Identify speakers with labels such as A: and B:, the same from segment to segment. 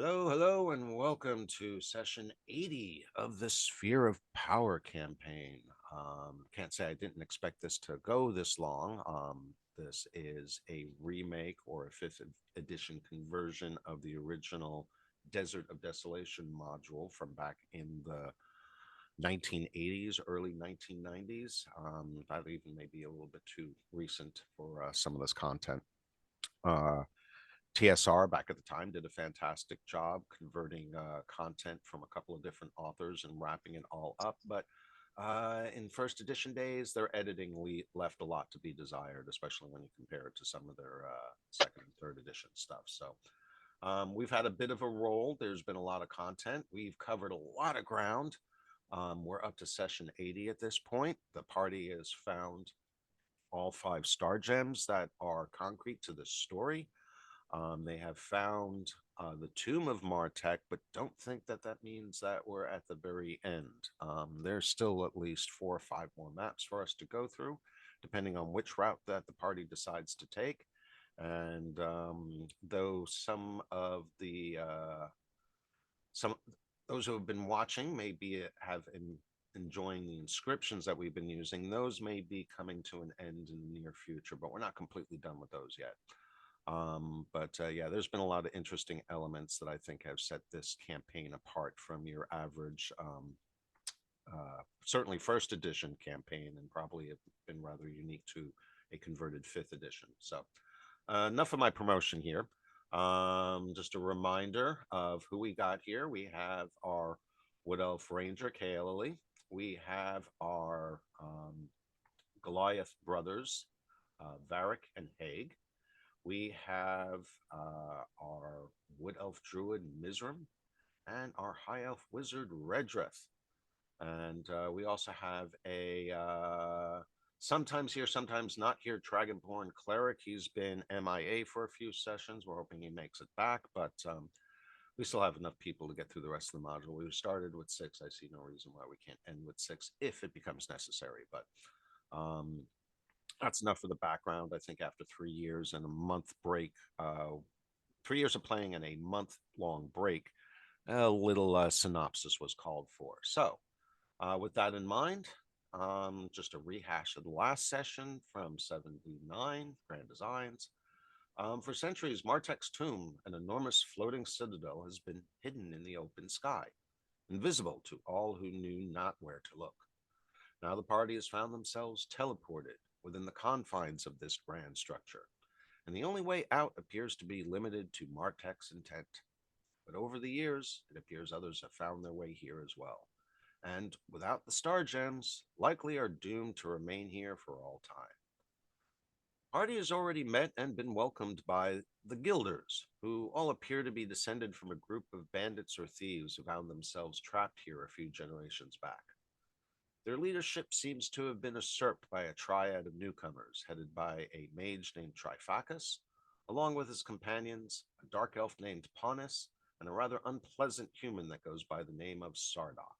A: Hello, and welcome to session 80 of the Sphere of Power campaign. Can't say I didn't expect this to go this long. This is a remake or a fifth edition conversion of the original Desert of Desolation module from back in the 1980s, early 1990s. That even may be a little bit too recent for some of this content. Uh, TSR back at the time did a fantastic job converting content from a couple of different authors and wrapping it all up. But in first edition days, their editing left a lot to be desired, especially when you compare it to some of their second and third edition stuff. So we've had a bit of a roll. There's been a lot of content. We've covered a lot of ground. We're up to session 80 at this point. The party has found all 5 star gems that are concrete to the story. They have found the tomb of Martek, but don't think that that means that we're at the very end. There's still at least 4 or 5 more maps for us to go through, depending on which route that the party decides to take. And though some those who have been watching maybe enjoying the inscriptions that we've been using, those may be coming to an end in the near future, but we're not completely done with those yet. But yeah, there's been a lot of interesting elements that I think have set this campaign apart from your average, certainly first edition campaign, and probably have been rather unique to a converted fifth edition. So enough of my promotion here. Just a reminder of who we got here. We have our Wood Elf Ranger, Kaeli. We have our Goliath brothers, Varric and Haig. We have our Wood Elf Druid Mizram and our High Elf Wizard Redreth. And we also have a sometimes here, sometimes not here, Dragonborn Cleric. He's been MIA for a few sessions. We're hoping he makes it back, but we still have enough people to get through the rest of the module. We started with 6. I see no reason why we can't end with 6 if it becomes necessary. But that's enough for the background. I think after 3 years and a month break, 3 years of playing and a month-long break, a little synopsis was called for. So with that in mind, just a rehash of the last session from 79 Grand Designs. For centuries, Martek's tomb, an enormous floating citadel, has been hidden in the open sky, invisible to all who knew not where to look. Now the party has found themselves teleported within the confines of this grand structure, and the only way out appears to be limited to Martek's intent. But over the years, it appears others have found their way here as well, and without the star gems, likely are doomed to remain here for all time. Party has already met and been welcomed by the Guilders, who all appear to be descended from a group of bandits or thieves who found themselves trapped here a few generations back. Their leadership seems to have been usurped by a triad of newcomers, headed by a mage named Trifacus, along with his companions, a dark elf named Ponis, and a rather unpleasant human that goes by the name of Sardok.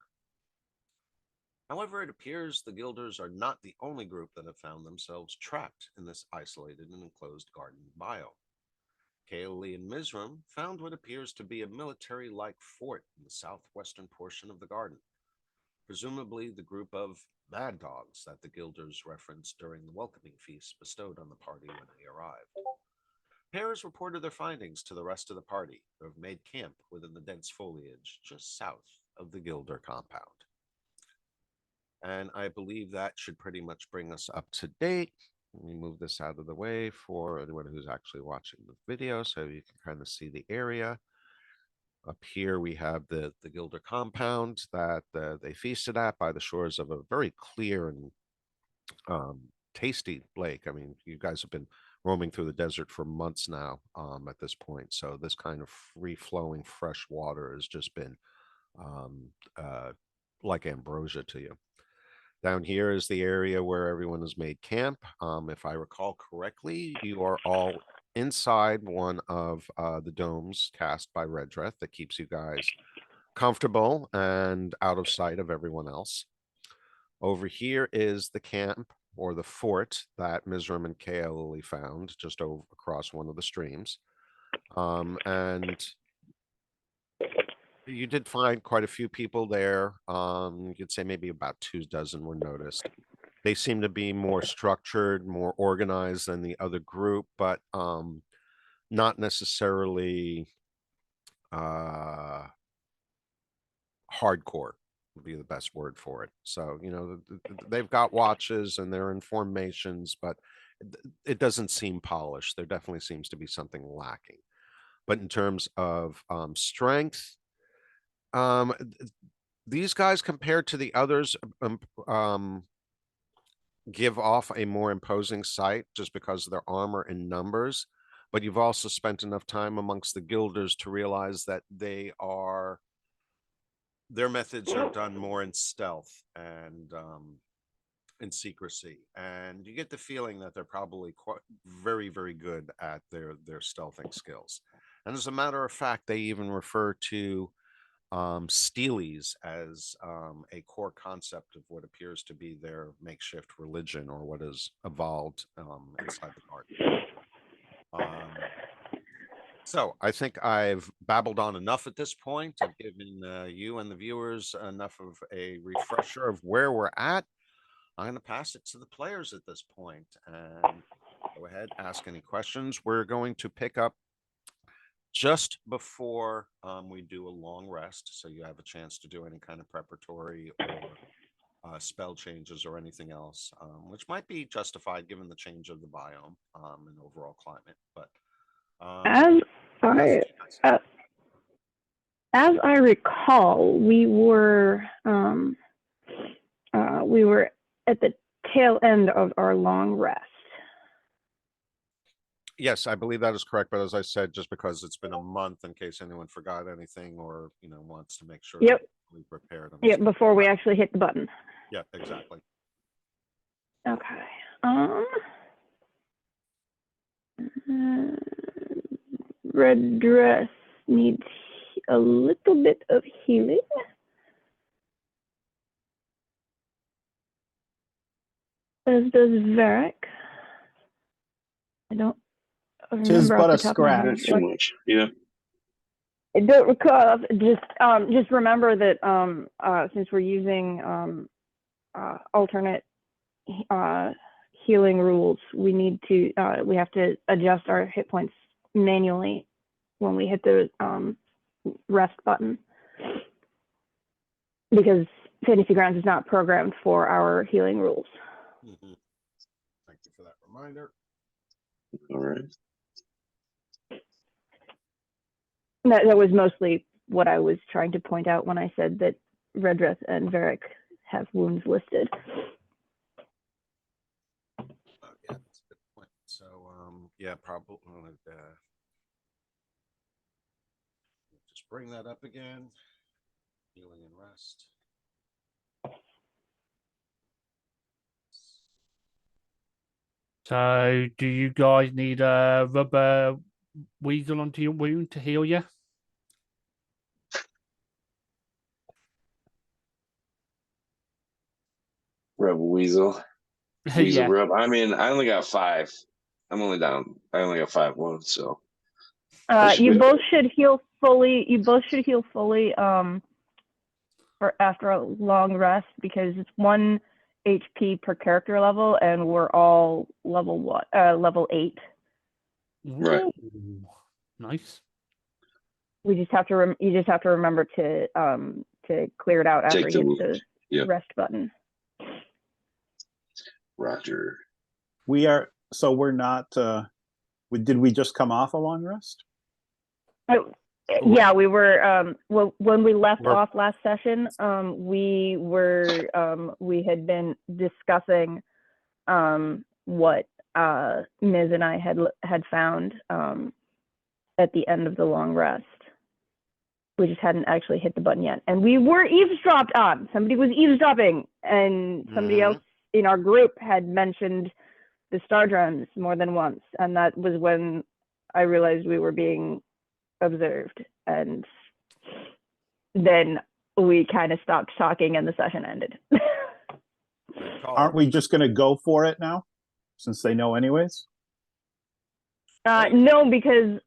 A: However, it appears the Guilders are not the only group that have found themselves trapped in this isolated and enclosed garden biome. Kaeli and Mizram found what appears to be a military-like fort in the southwestern portion of the garden, presumably the group of mad dogs that the Guilders referenced during the welcoming feast bestowed on the party when they arrived. Pairs reported their findings to the rest of the party, who have made camp within the dense foliage just south of the Guilder compound. And I believe that should pretty much bring us up to date. Let me move this out of the way for anyone who's actually watching the video so you can kind of see the area. Up here we have the Guilder compound that they feasted at by the shores of a very clear and tasty lake. I mean, you guys have been roaming through the desert for months now at this point. So this kind of free-flowing fresh water has just been like ambrosia to you. Down here is the area where everyone has made camp. If I recall correctly, you are all inside one of the domes cast by Redreth that keeps you guys comfortable and out of sight of everyone else. Over here is the camp or the fort that Mizram and Kaeli found just over across one of the streams. And You did find quite a few people there. You could say maybe about 2 dozen were noticed. They seem to be more structured, more organized than the other group, but not necessarily uh hardcore would be the best word for it. So, they've got watches and they're in formations, but it doesn't seem polished. There definitely seems to be something lacking. But in terms of strength, um, these guys compared to the others give off a more imposing sight just because of their armor and numbers. But you've also spent enough time amongst the guilders to realize that their methods are done more in stealth and in secrecy, and you get the feeling that they're probably quite very, very good at their stealthing skills. And as a matter of fact, they even refer to steelies as a core concept of what appears to be their makeshift religion, or what has evolved inside the garden. So I think I've babbled on enough at this point. I've given you and the viewers enough of a refresher of where we're at. I'm going to pass it to the players at this point and go ahead, ask any questions. We're going to pick up just before we do a long rest, so you have a chance to do any kind of preparatory or spell changes or anything else, which might be justified given the change of the biome and overall climate. But
B: as I recall, we were at the tail end of our long rest.
A: Yes, I believe that is correct. But as I said, just because it's been a month, in case anyone forgot anything or wants to make sure we prepared.
B: Before we actually hit the button.
A: Yeah, exactly.
B: Okay. Red dress needs a little bit of healing. As does Varric. I don't remember.
C: Tis but a scratch.
D: Not too much. Yeah.
B: I don't recall. Just remember that since we're using alternate healing rules, we have to adjust our hit points manually when we hit the rest button, because Fantasy Grounds is not programmed for our healing rules.
A: Mm-hmm. Thank you for that reminder.
D: All right.
B: That was mostly what I was trying to point out when I said that Redreth and Varric have wounds listed.
A: Yeah, that's a good point. So, yeah, probably just bring that up again. Healing and rest.
E: So, do you guys need a rubber weasel onto your wound to heal you?
D: Rub Weasel. Weasel
E: Yeah.
D: rub. I mean, I only got 5. I'm only down. I only got 5 wounds, so.
B: You both should heal fully. For after a long rest, because it's 1 HP per character level, and we're all level 8.
D: Right.
E: Ooh, nice.
B: We just have to. You just have to remember to clear it out after you hit the rest button.
D: Roger.
C: So we're not. Did we just come off a long rest?
B: Yeah, we were. Well, when we left off last session, we had been discussing what Ms. and I had found at the end of the long rest. We just hadn't actually hit the button yet, and we were eavesdropped on. Somebody was eavesdropping, and somebody else in our group had mentioned the star drums more than once, and that was when I realized we were being observed, and then we kind of stopped talking and the session ended.
C: Aren't we just going to go for it now, since they know anyways?
B: No, because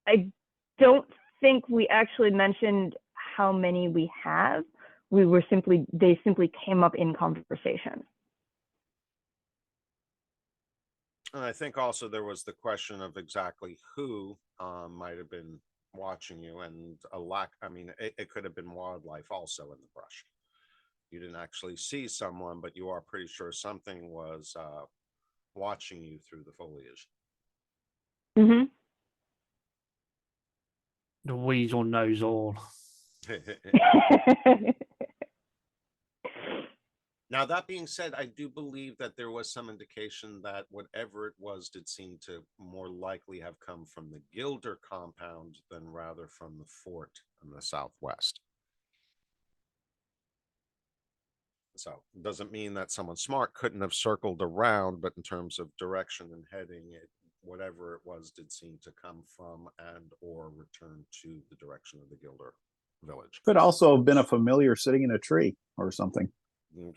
B: I don't think we actually mentioned how many we have. They simply came up in conversation.
A: And I think also there was the question of exactly who might have been watching you, and it could have been wildlife also in the brush. You didn't actually see someone, but you are pretty sure something was watching you through the foliage.
B: Mm-hmm.
E: The weasel knows all.
A: Now, that being said, I do believe that there was some indication that whatever it was did seem to more likely have come from the Gilder compound than rather from the fort in the southwest. So it doesn't mean that someone smart couldn't have circled around, but in terms of direction and heading, whatever it was did seem to come from and or return to the direction of the Gilder village.
C: Could also have been a familiar sitting in a tree or something.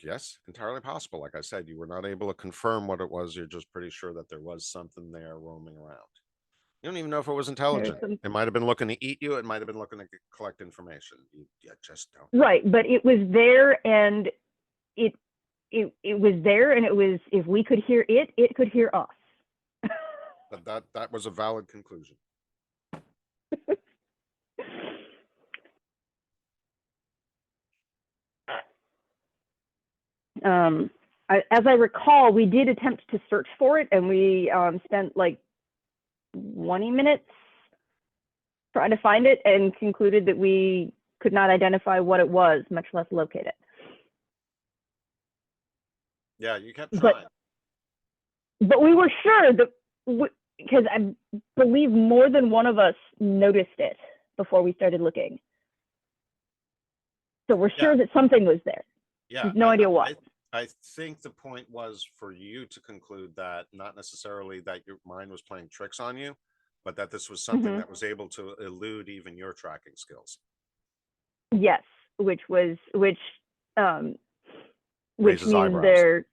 A: Yes, entirely possible. Like I said, you were not able to confirm what it was. You're just pretty sure that there was something there roaming around. You don't even know if it was intelligent. It might have been looking to eat you. It might have been looking to collect information. You just don't.
B: Right, but it was there, and it was there, and it was, if we could hear it, it could hear us.
A: But that was a valid conclusion.
B: As I recall, we did attempt to search for it, and we spent like 20 minutes trying to find it, and concluded that we could not identify what it was, much less locate it.
A: Yeah, you kept trying.
B: But we were sure that, because I believe more than one of us noticed it before we started looking. So we're sure that something was there.
A: Yeah,
B: no idea what.
A: I think the point was for you to conclude that not necessarily that your mind was playing tricks on you, but that this was something that was able to elude even your tracking skills.
B: Yes, which means
A: eyebrows.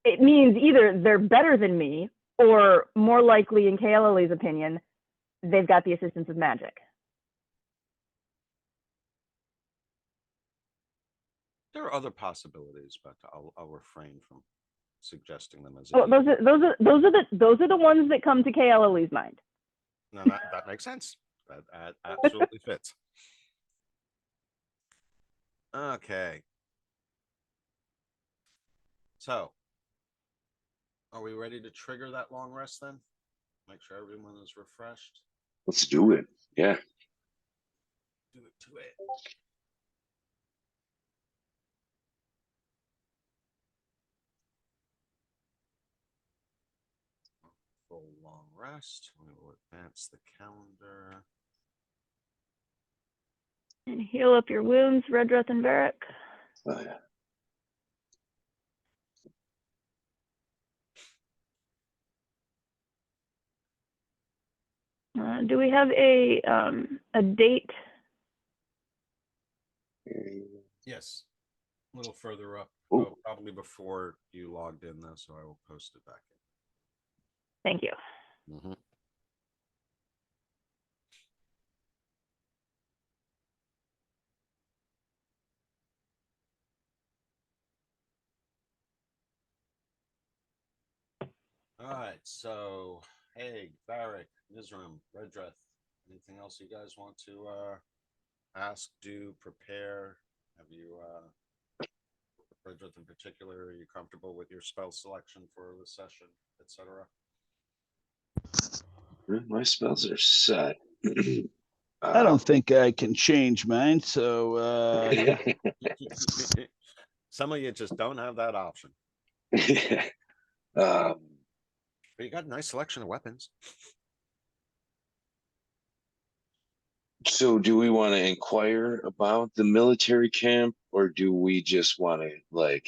B: it means either they're better than me, or more likely, in Kaeli's opinion, they've got the assistance of magic.
A: There are other possibilities, but I'll refrain from suggesting them as.
B: Well, those are the ones that come to Kaeli's mind.
A: No, that makes sense. That absolutely fits. Okay. So, are we ready to trigger that long rest then? Make sure everyone is refreshed.
D: Let's do it. Yeah.
A: Do it. Full long rest. We will advance the calendar.
B: And heal up your wounds, Redruth and Varric.
D: Oh, yeah.
B: Do we have a date?
A: Yes. A little further up.
D: Ooh.
A: Probably before you logged in, though, so I will post it back in.
B: Thank you.
A: Mm-hmm. All right, so Haig, Varric, Nizram, Redruth, anything else you guys want to ask, do, prepare? Have you, Redruth in particular, are you comfortable with your spell selection for the session, etc.?
D: My spells are set.
F: I don't think I can change mine, so yeah.
A: Some of you just don't have that option. But you got a nice selection of weapons.
D: So do we want to inquire about the military camp, or do we just want to like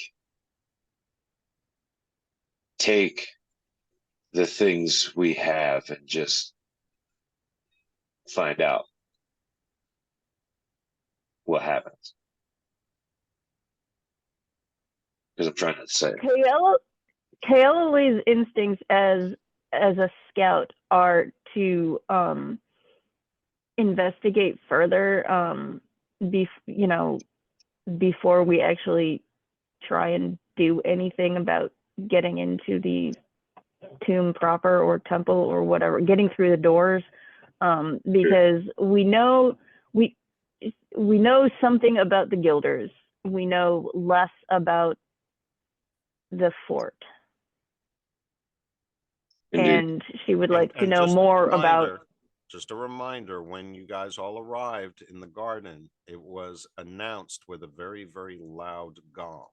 D: take the things we have and just find out what happens? Because I'm trying to say.
B: Kaeli's instincts as a scout are to investigate further, before we actually try and do anything about getting into the tomb proper or temple or whatever, getting through the doors, because we know something about the Guilders. We know less about the fort.
D: Indeed.
B: And she would like to
A: And
B: know
A: just a
B: more about.
A: reminder- Just a reminder, when you guys all arrived in the garden, it was announced with a very, very loud gong.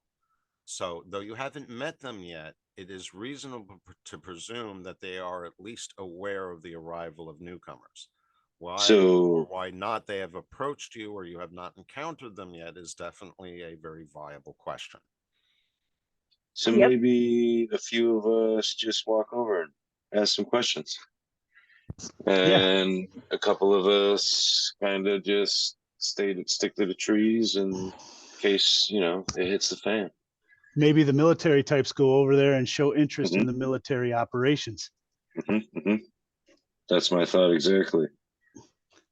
A: So though you haven't met them yet, it is reasonable to presume that they are at least aware of the arrival of newcomers. Why or
D: So,
A: why not they have approached you or you have not encountered them yet is definitely a very viable question.
D: so
B: Yep.
D: maybe a few of us just walk over and ask some questions. And a couple of us kind of just stick to the trees in case, it hits the fan.
F: Maybe the military types go over there and show interest in the military operations.
D: That's my thought exactly.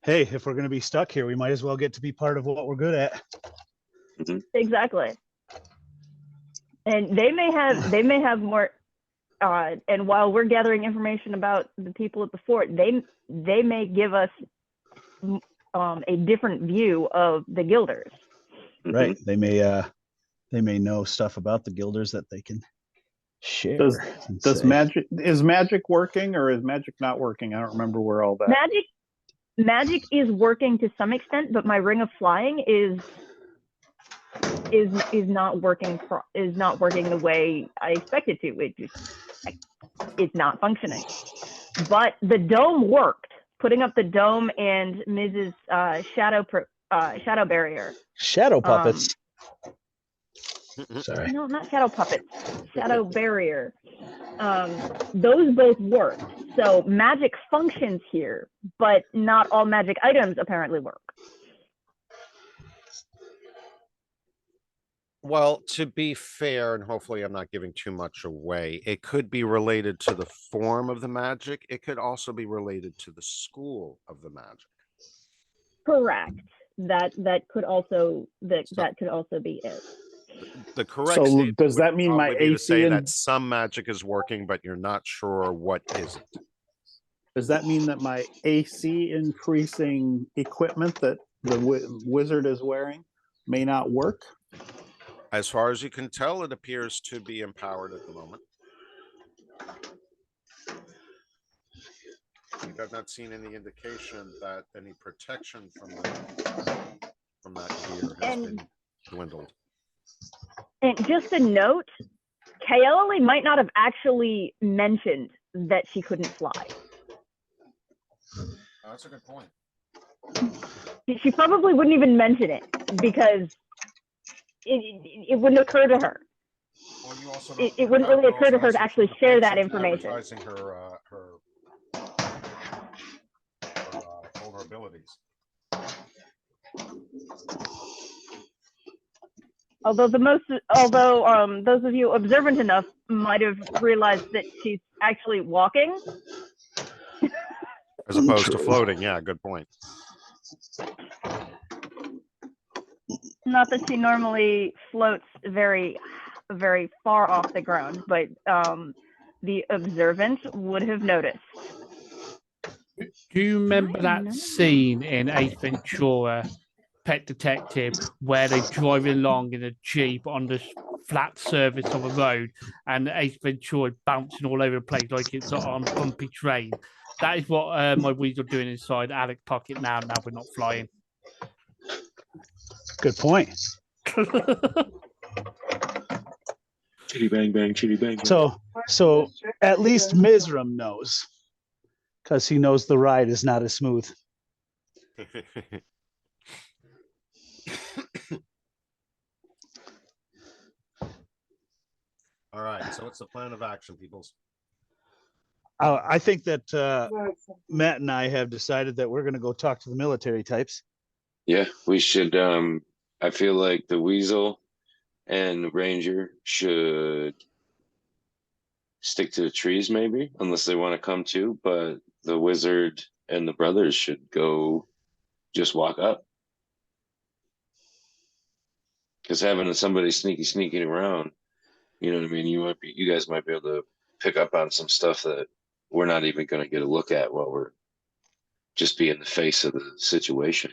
F: Hey, if we're going to be stuck here, we might as well get to be part of what we're good at.
B: Exactly. And they may have more, and while we're gathering information about the people at the fort, they may give us a different view of the Guilders.
F: Right. They may know stuff about the Guilders that they can share.
C: Does magic working or is magic not working? I don't remember where all that.
B: Magic is working to some extent, but my ring of flying is not working the way I expect it to. It's not functioning. But the dome worked. Putting up the dome and Mrs. Shadow barrier.
F: Shadow puppets. Sorry.
B: No, not shadow puppets. Shadow barrier. Those both work. So magic functions here, but not all magic items apparently work.
A: Well, to be fair, and hopefully I'm not giving too much away, it could be related to the form of the magic. It could also be related to the school of the magic.
B: Correct. That could also be it.
A: The correct
C: So
A: statement
C: does
A: would
C: that mean my
A: probably be to say
C: AC
A: that
C: and
A: some magic is working, but you're not sure what isn't.
C: does that mean that my AC increasing equipment that the wizard is wearing may not work?
A: As far as you can tell, it appears to be empowered at the moment. You have not seen any indication that any protection from that gear has been dwindled.
B: And just a note, Kaeli might not have actually mentioned that she couldn't fly.
A: That's a good point.
B: She probably wouldn't even mention it because it wouldn't occur to her.
A: Well, you also
B: It wouldn't really occur to her to actually share that information.
A: Advertising her vulnerabilities.
B: Although those of you observant enough might have realized that she's actually walking.
A: As opposed to floating, yeah, good point.
B: Not that she normally floats very, very far off the ground, but the observant would have noticed.
E: Do you remember that scene in Ace Ventura, Pet Detective, where they're driving along in a Jeep on the flat surface of a road and Ace Ventura bouncing all over the place like it's on bumpy terrain? That is what my weasel doing inside Alec's pocket now we're not flying.
F: Good point.
D: Chitty bang bang, chitty bang bang.
F: So at least Mizram knows, because he knows the ride is not as smooth.
A: All right, so what's the plan of action, peoples?
F: I think that Matt and I have decided that we're going to go talk to the military types.
D: Yeah, we should. I feel like the Weasel and the Ranger should stick to the trees, maybe, unless they want to come too. But the Wizard and the brothers should go just walk up. Because having somebody sneaking around, you know what I mean? You guys might be able to pick up on some stuff that we're not even going to get a look at while we're just be in the face of the situation.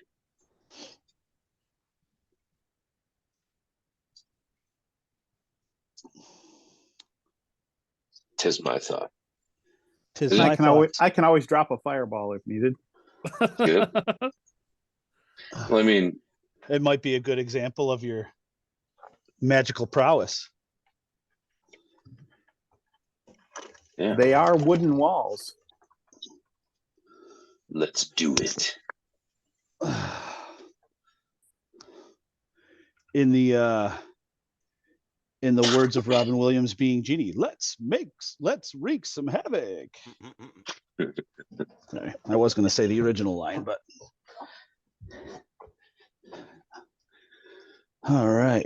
D: Tis my thought.
F: Tis
D: And
F: my thought.
C: I can always drop a fireball if needed.
D: Good. Well, I mean,
F: It might be a good example of your magical prowess.
D: yeah,
C: They are wooden walls.
D: let's do it.
F: In the words of Robin Williams being Genie, let's wreak some havoc. Sorry, I was going to say the original line, but all right.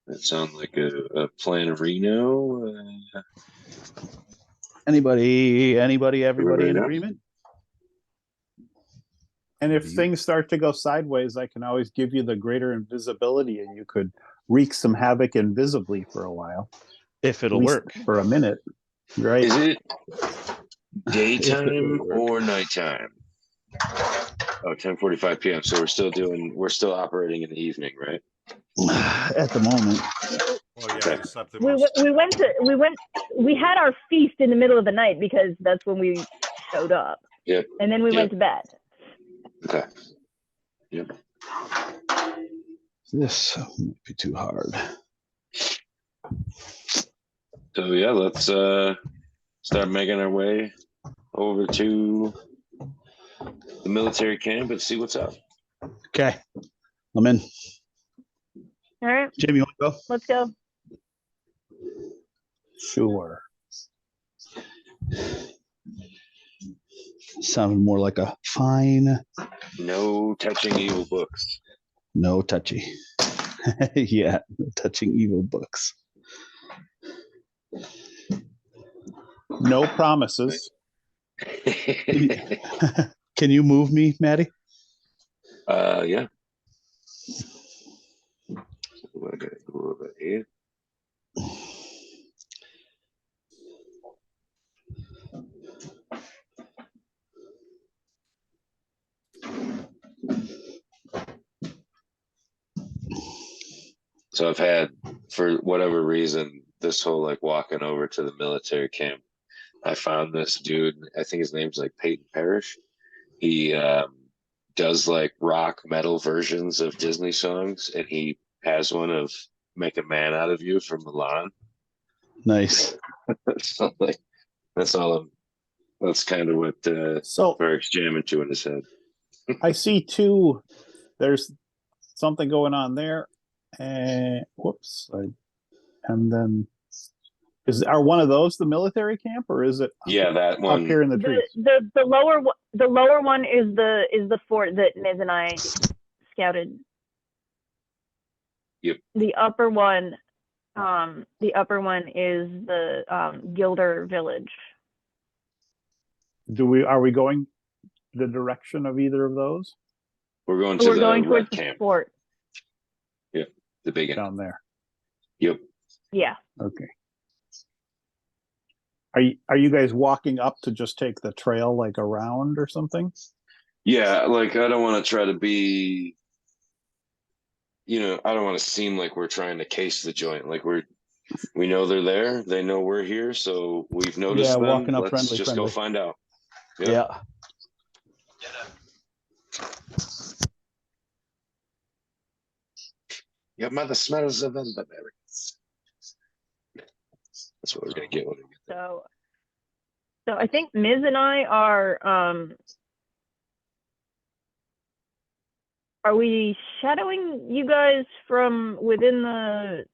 D: That sounds like a plan of Reno.
F: Everybody
D: Everybody
F: in
D: knows.
F: agreement?
C: And if things start to go sideways, I can always give you the greater invisibility and you could wreak some havoc invisibly for a while.
F: If
C: At
F: it'll
C: least
F: work.
C: for a minute. Right.
D: Is it
F: If
D: daytime
F: it will work.
D: or nighttime? Oh, 10:45 p.m. So we're still operating in the evening, right?
F: At the moment.
A: Well, yeah,
D: Okay.
A: except it was,
B: We had our feast in the middle of the night because that's when we showed up.
D: Yep.
B: And then we
D: Yep.
B: went to bed.
D: Okay. Yep.
F: This might be too hard.
D: So yeah, let's start making our way over to the military camp and see what's up.
F: Okay. I'm in.
B: All right,
F: Jim, you want to go?
B: let's go.
C: Sure.
F: Sounded more like a fine,
D: No touching evil books.
F: no touchy. Yeah, no touching evil books.
C: No promises.
F: Can you move me, Maddie?
D: Yeah. So we're gonna go over here. So I've had, for whatever reason, this whole like walking over to the military camp, I found this dude, I think his name's like Peyton Parrish. He does like rock metal versions of Disney songs, and he has one of Make a Man Out of You from Milan.
F: Nice.
D: So like that's that's kind of what
C: So
D: Eric's jamming to in his head.
C: I see two. There's something going on there. And whoops. And then are one of those the military camp or is it
D: Yeah, that
C: up
D: one.
C: here in the trees?
B: The lower one is the fort that Miz and I scouted.
D: Yep.
B: The upper one is the Gilder village.
C: Are we going the direction of either of those?
D: We're going to
B: We're going
D: the
B: towards
D: red
B: the
D: camp,
B: fort.
D: the big one.
C: Down there.
D: Yep.
B: Yeah.
C: Okay. Are you guys walking up to just take the trail like around or something?
D: Yeah, like I don't want to try to be, I don't want to seem like we're trying to case the joint. Like we know they're there. They know we're here, so we've noticed them.
F: walking up
D: Let's just go find out. Yep.
F: Yeah.
D: Your mother smells of elderberries. That's what we're gonna get when we get there.
B: So I think Miz and I are we shadowing you guys from within the?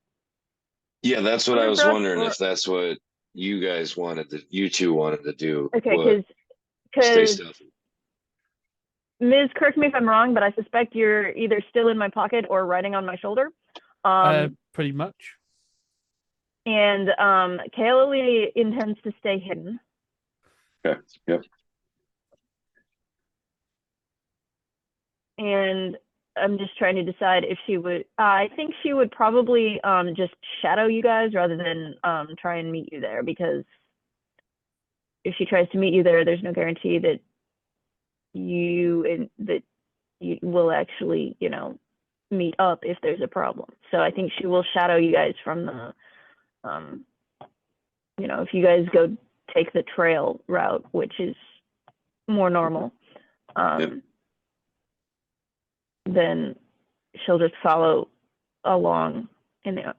D: Yeah, that's what I was
B: Underbrush
D: wondering
B: or-
D: if that's what you two wanted to do.
B: Okay,
D: Stay
B: because
D: stealthy.
B: Ms. correct me if I'm wrong, but I suspect you're either still in my pocket or riding on my shoulder.
E: Pretty much.
B: And Kaylee intends to stay hidden.
D: Okay. Yep.
B: And I'm just trying to decide if she would. I think she would probably just shadow you guys rather than try and meet you there, because if she tries to meet you there, there's no guarantee that you will actually, meet up if there's a problem. So I think she will shadow you guys from the, if you guys go take the trail route, which is more normal, then she'll just follow along in the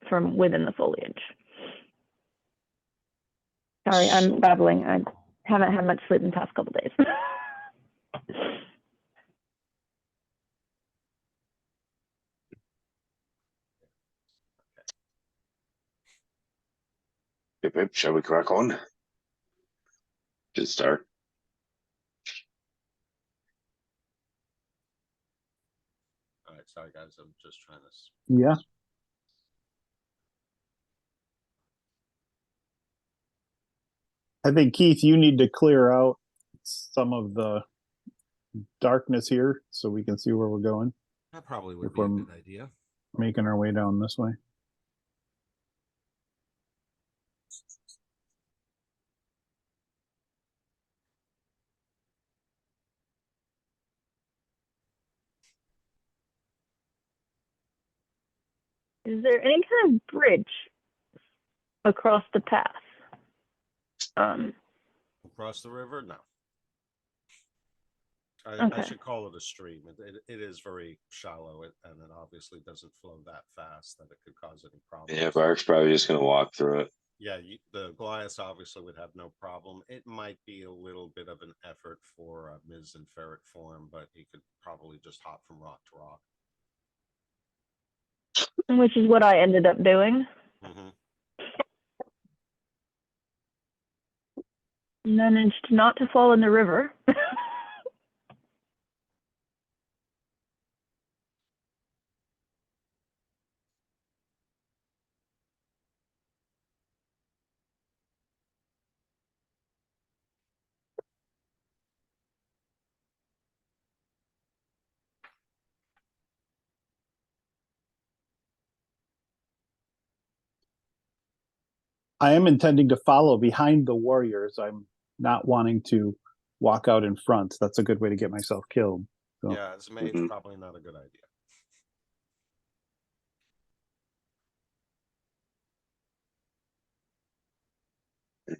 B: from within the foliage. Sorry, I'm babbling. I haven't had much sleep in the past couple days.
D: Yep, shall we crack on? Good start.
A: All right, sorry guys, I'm just trying to.
C: Yeah. I think, Keith, you need to clear out some of the darkness here so we can see where we're going,
A: That probably would
C: If
A: be a
C: we're-
A: good idea.
C: making our way down this way.
B: Is there any kind of bridge across the path?
A: Across the river? No. I
B: Okay.
A: should call it a stream. It is very shallow, and it obviously doesn't flow that fast that it could cause any problems.
D: Yeah, Bark's probably just gonna walk through it.
A: Yeah, the Goliath obviously would have no problem. It might be a little bit of an effort for Ms. in ferret form, but he could probably just hop from rock to rock.
B: Which is what I ended up doing.
A: Mm-hmm.
B: Managed not to fall in the river.
C: I am intending to follow behind the warriors. I'm not wanting to walk out in front. That's a good way to get myself killed. So.
A: Yeah, as a mage,
D: Mhm.
A: probably not a good idea.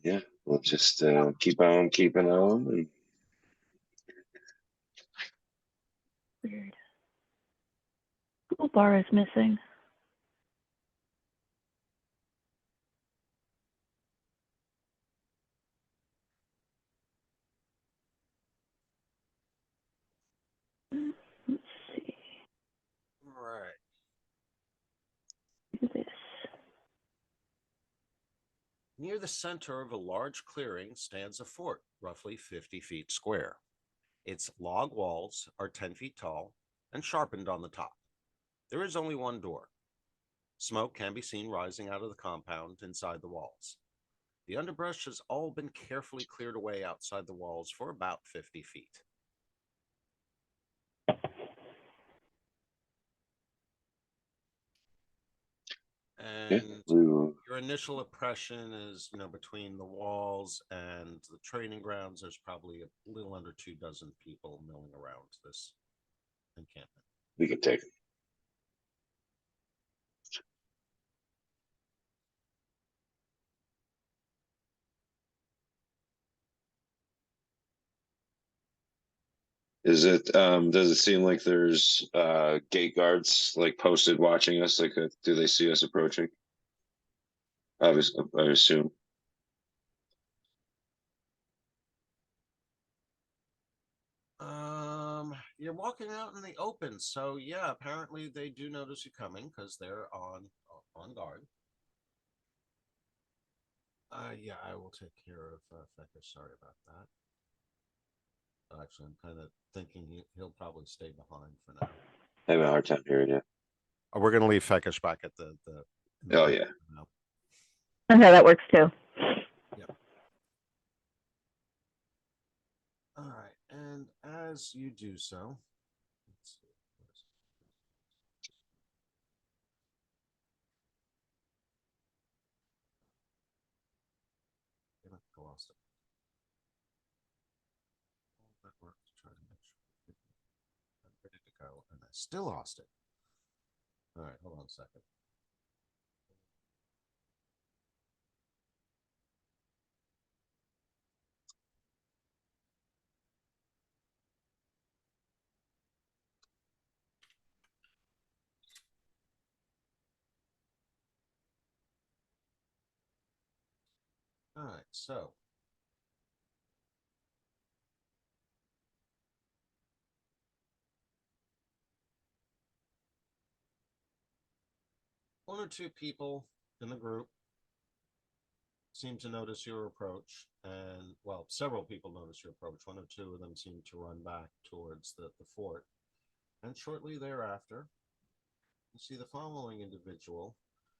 D: Yeah, we'll just keep on keeping on. And
B: Weird. Little bar is missing. Let's see.
A: All right.
B: Do this.
A: Near the center of a large clearing stands a fort, roughly 50 feet square. Its log walls are 10 feet tall and sharpened on the top. There is only one door. Smoke can be seen rising out of the compound inside the walls. The underbrush has all been carefully cleared away outside the walls for about 50 feet.
D: yeah,
A: And
D: we will.
A: your initial impression is, between the walls and the training grounds, there's probably a little under 24 people milling around this encampment.
D: We can take it. Is it does it seem like there's gate guards like posted watching us? Like do they see us approaching? I assume.
A: You're walking out in the open, so yeah, apparently they do notice you coming because they're on guard. Yeah, I will take care of Fecker. Sorry about that. Actually, I'm kind of thinking he'll probably stay behind for now.
D: I have a hard time hearing you.
A: We're going to leave Feckish back at the
D: Oh yeah.
A: now.
B: Okay, that works too.
A: All right, and as you do so, let's see. lost it. All that work to try to make sure I'm ready to go, and I still lost it. All right, hold on a second. All right, so one or two people in the group seem to notice your approach, and well, several people notice your approach. One or two of them seem to run back towards the fort, and shortly thereafter, you see the following individual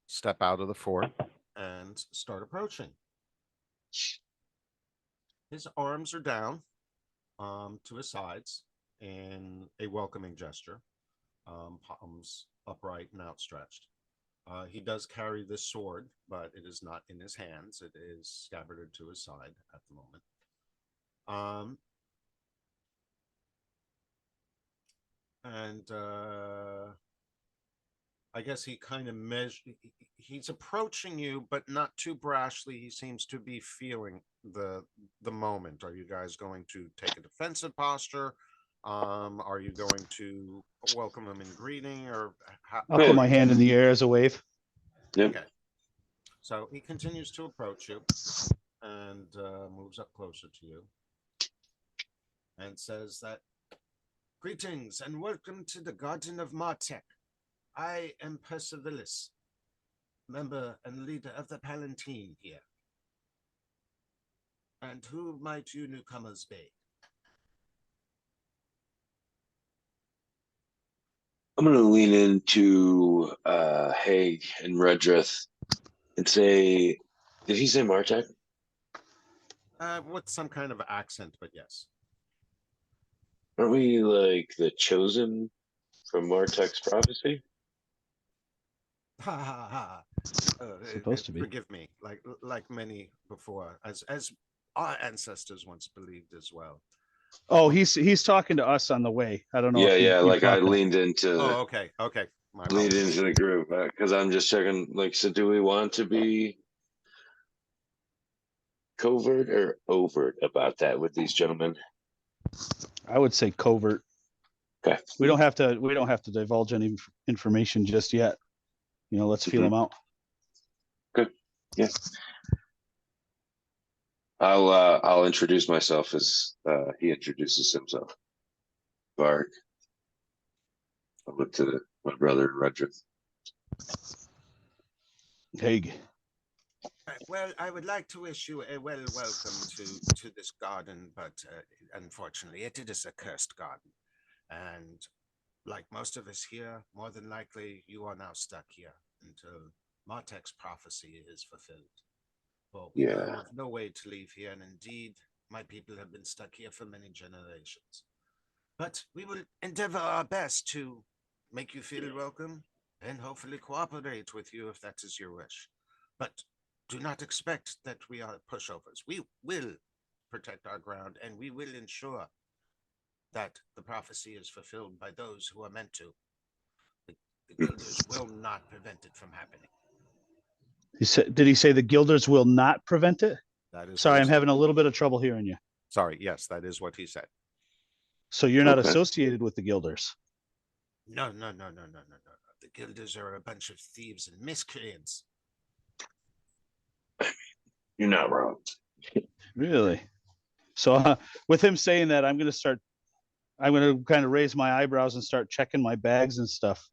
A: step out of the fort and start approaching. His arms are down to his sides in a welcoming gesture, palms upright and outstretched. He does carry this sword, but it is not in his hands. It is scabbarded to his side at the moment. I guess he kind of he's approaching you, but not too brashly. He seems to be feeling the moment. Are you guys going to take a defensive posture? Are you going to welcome him in greeting, or
F: I'll put my hand in the air as a wave.
D: Yep.
A: Okay. So he continues to approach you and moves up closer to you and says that, "Greetings and welcome to the Garden of Martek. I am Percivalis, member and leader of the Palatine here. And who might you newcomers be?"
D: I'm gonna lean into Haig and Redrith and say, did he say Martek?
A: With some kind of accent, but yes.
D: Are we like the chosen from Martek's prophecy?
A: Ha ha ha.
F: Supposed to be.
A: Forgive me, like many before, as our ancestors once believed as well.
F: Oh, he's talking to us on the way. I don't know.
D: Yeah,
F: if
D: yeah.
F: you
D: Like I
F: caught that.
D: leaned into
A: Oh, okay. My
D: leaned
A: apologies.
D: into the group because I'm just checking. Like, so do we want to be covert or overt about that with these gentlemen?
F: I would say covert.
D: Okay.
F: We don't have to divulge any information just yet. You know, let's feel them out.
D: Good. Yeah. I'll introduce myself as he introduces himself. Varg. I'll look to my brother Redrith.
F: Haig.
A: Well, I would like to wish you a welcome to this garden, but unfortunately, it is a cursed garden, and like most of us here, more than likely, you are now stuck here until Martek's prophecy is fulfilled. For we know
D: Yeah.
A: of no way to leave here, and indeed, my people have been stuck here for many generations. But we will endeavor our best to make you feel welcome and hopefully cooperate with you if that is your wish. But do not expect that we are pushovers. We will protect our ground, and we will ensure that the prophecy is fulfilled by those who are meant to. The Guilders will not prevent it from happening.
F: Did he say the Guilders will not prevent it?
A: That is
F: Sorry, I'm having a little bit of trouble hearing you.
A: Sorry, yes, that is what he said.
F: So you're not associated with the Guilders?
A: No. The Guilders are a bunch of thieves and miscreants.
D: You're not wrong.
F: Really? So with him saying that, I'm going to kind of raise my eyebrows and start checking my bags and stuff.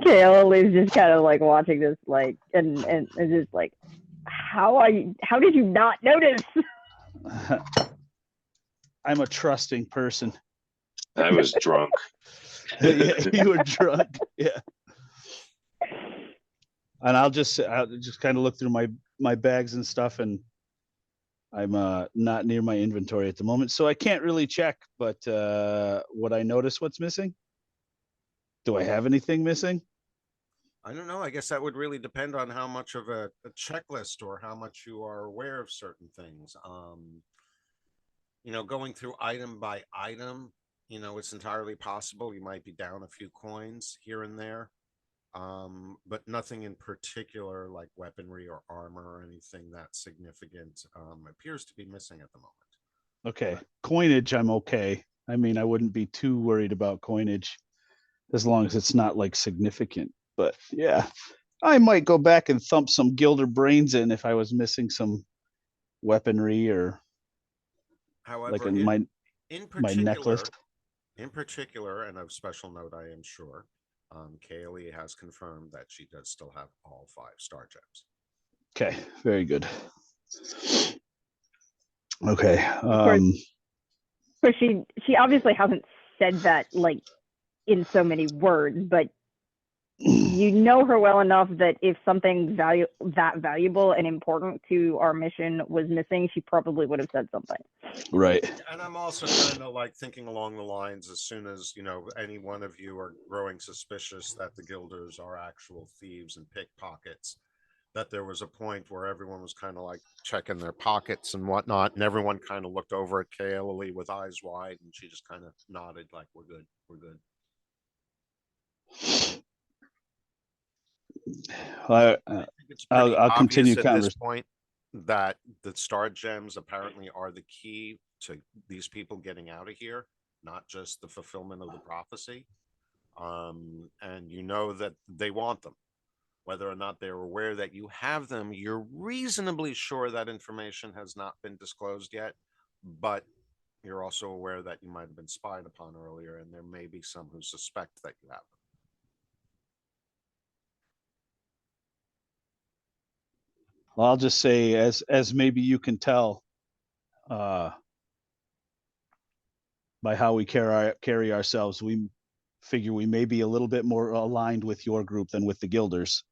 B: Kale is just kind of like watching this, like, and just like, how did you not notice?
F: I'm a trusting person.
D: I was drunk.
F: Yeah, you were drunk. Yeah. And I'll just kind of look through my bags and stuff, and I'm not near my inventory at the moment, so I can't really check. But would I notice what's missing? Do I have anything missing?
A: I don't know. I guess that would really depend on how much of a checklist or how much you are aware of certain things. Going through item by item, it's entirely possible you might be down a few coins here and there. But nothing in particular like weaponry or armor or anything that significant appears to be missing at the moment.
F: Okay. Coinage, I'm okay. I mean, I wouldn't be too worried about coinage as long as it's not like significant. But yeah, I might go back and thump some Gilder brains in if I was missing some weaponry or
A: However,
F: like in my necklace.
A: In particular, and of special note, I am sure, Kaylee has confirmed that she does still have all 5 star gems.
F: Okay, very good. Okay.
B: Of course, she obviously hasn't said that like in so many words, but you know her well enough that if something that valuable and important to our mission was missing, she probably would have said something.
F: Right.
A: And I'm also kind of like thinking along the lines, as soon as, any one of you are growing suspicious that the Guilders are actual thieves and pickpockets, that there was a point where everyone was kind of like checking their pockets and whatnot, and everyone kind of looked over at Kaylee with eyes wide, and she just kind of nodded like, we're good, we're good.
F: I'll continue
A: at this point that the star gems apparently are the key to these people getting out of here, not just the fulfillment of the prophecy. And you know that they want them. Whether or not they're aware that you have them, you're reasonably sure that information has not been disclosed yet, but you're also aware that you might have been spied upon earlier, and there may be some who suspect that you have them.
F: Well, I'll just say, as maybe you can tell, by how we carry ourselves, we figure we may be a little bit more aligned with your group than with the Guilders.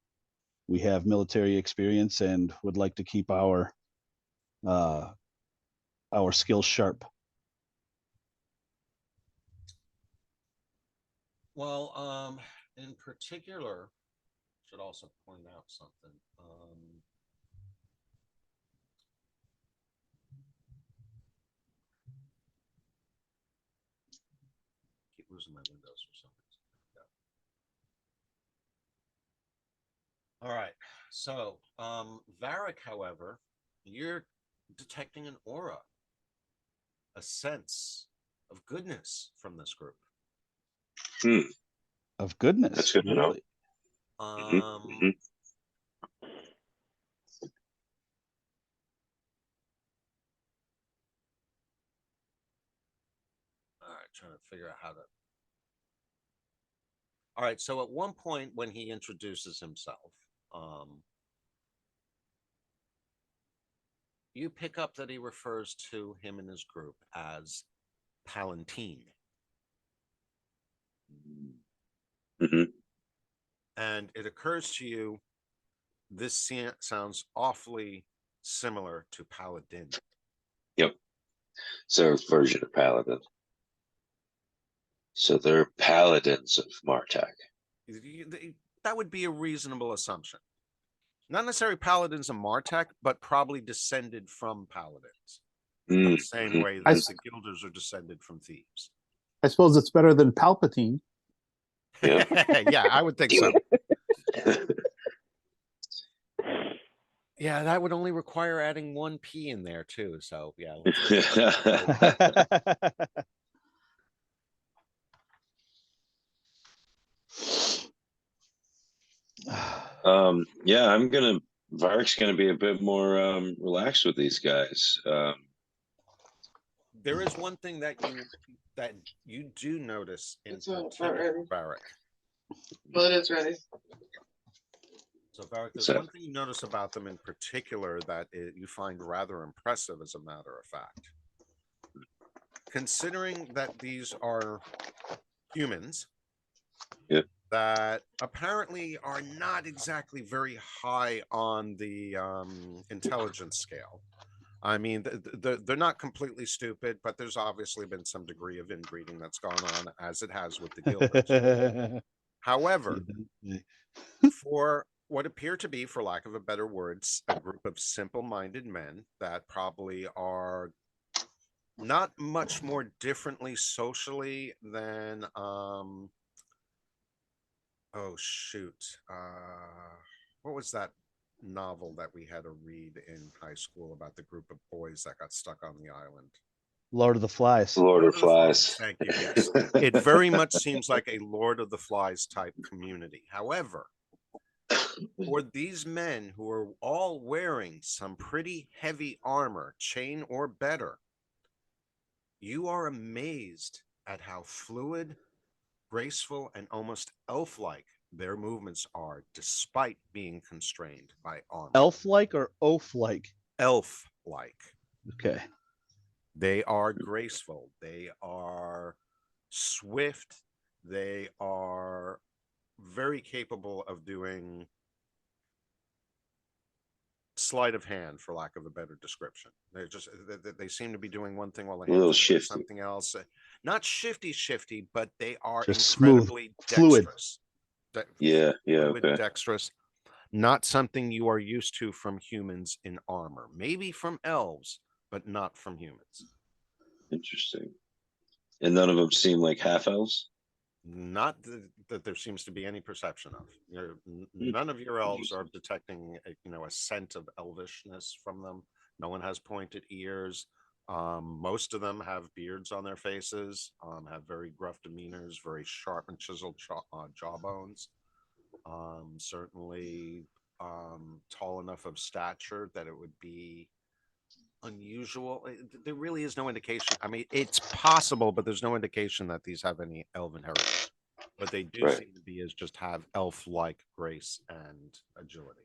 F: We have military experience and would like to keep our skills sharp.
A: Well, in particular, should also point out something. Keep losing my windows for some reason. Yeah. All right. So, Varric, however, you're detecting an aura, a sense of goodness from this group.
F: Of goodness.
D: That's good to know.
F: Really?
A: All right, trying to figure out how to. All right, so at one point when he introduces himself, you pick up that he refers to him and his group as Palatine. And it occurs to you, this sounds awfully similar to Paladin.
D: Yep. It's their version of Paladin. So they're paladins of Martek.
A: That would be a reasonable assumption. Not necessarily paladins of Martek, but probably descended from paladins. The same way that the Guilders are descended from thieves.
C: I suppose it's better than Palpatine.
A: Yeah, I would think so. Yeah, that would only require adding 1 P in there too. So yeah.
D: Yeah, Varric's gonna be a bit more relaxed with these guys.
A: There is one thing that you do notice in particular, Varric.
G: Well, it is ready.
A: So, Varric, there's one thing you notice about them in particular that you find rather impressive, as a matter of fact. Considering that these are humans, that apparently are not exactly very high on the intelligence scale. I mean, they're not completely stupid, but there's obviously been some degree of inbreeding that's gone on, as it has with the Guilders. However,
F: Yeah.
A: for what appear to be, for lack of a better words, a group of simple-minded men that probably are not much more differently socially than oh shoot, what was that novel that we had to read in high school about the group of boys that got stuck on the island?
F: Lord of the Flies.
D: Lord of
A: Lord of the Flies.
D: Flies.
A: Thank you. Yes, it very much seems like a Lord of the Flies type community. However, for these men who are all wearing some pretty heavy armor, chain or better, you are amazed at how fluid, graceful, and almost elf-like their movements are, despite being constrained by armor.
F: Elf-like or oaf-like?
A: Elf-like.
F: Okay.
A: They are graceful. They are swift. They are very capable of doing sleight of hand, for lack of a better description. They seem to be doing one thing while the
D: A little
A: hands are doing
D: shifty.
A: something else. Not shifty, but they are
F: Just smooth,
A: incredibly
F: fluid.
A: dexterous.
D: Yeah,
A: Fluid,
D: okay.
A: dexterous. Not something you are used to from humans in armor. Maybe from elves, but not from humans.
D: Interesting. And none of them seem like half elves?
A: Not that there seems to be any perception of. None of your elves are detecting a scent of elvishness from them. No one has pointed ears. Most of them have beards on their faces, have very gruff demeanors, very sharp and chiseled jawbones. Certainly tall enough of stature that it would be unusual. There really is no indication. I mean, it's possible, but there's no indication that these have any elven heritage. What they do
D: Right.
A: seem to be is just have elf-like grace and agility.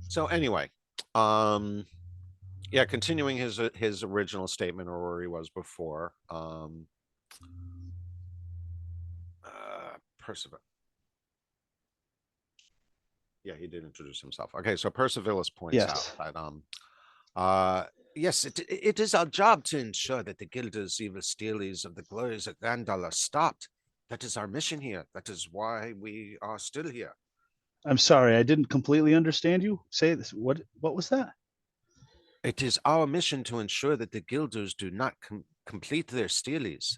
A: So anyway, yeah, continuing his original statement or where he was before, Percival. Yeah, he did introduce himself. Okay, so Percivalus points
F: Yes.
A: out that yes, it is our job to ensure that the Guilders, evil stealies of the glories of Grandal are stopped. That is our mission here. That is why we are still here.
F: I'm sorry, I didn't completely understand you. Say this. What was that?
A: It is our mission to ensure that the Guilders do not complete their stealies.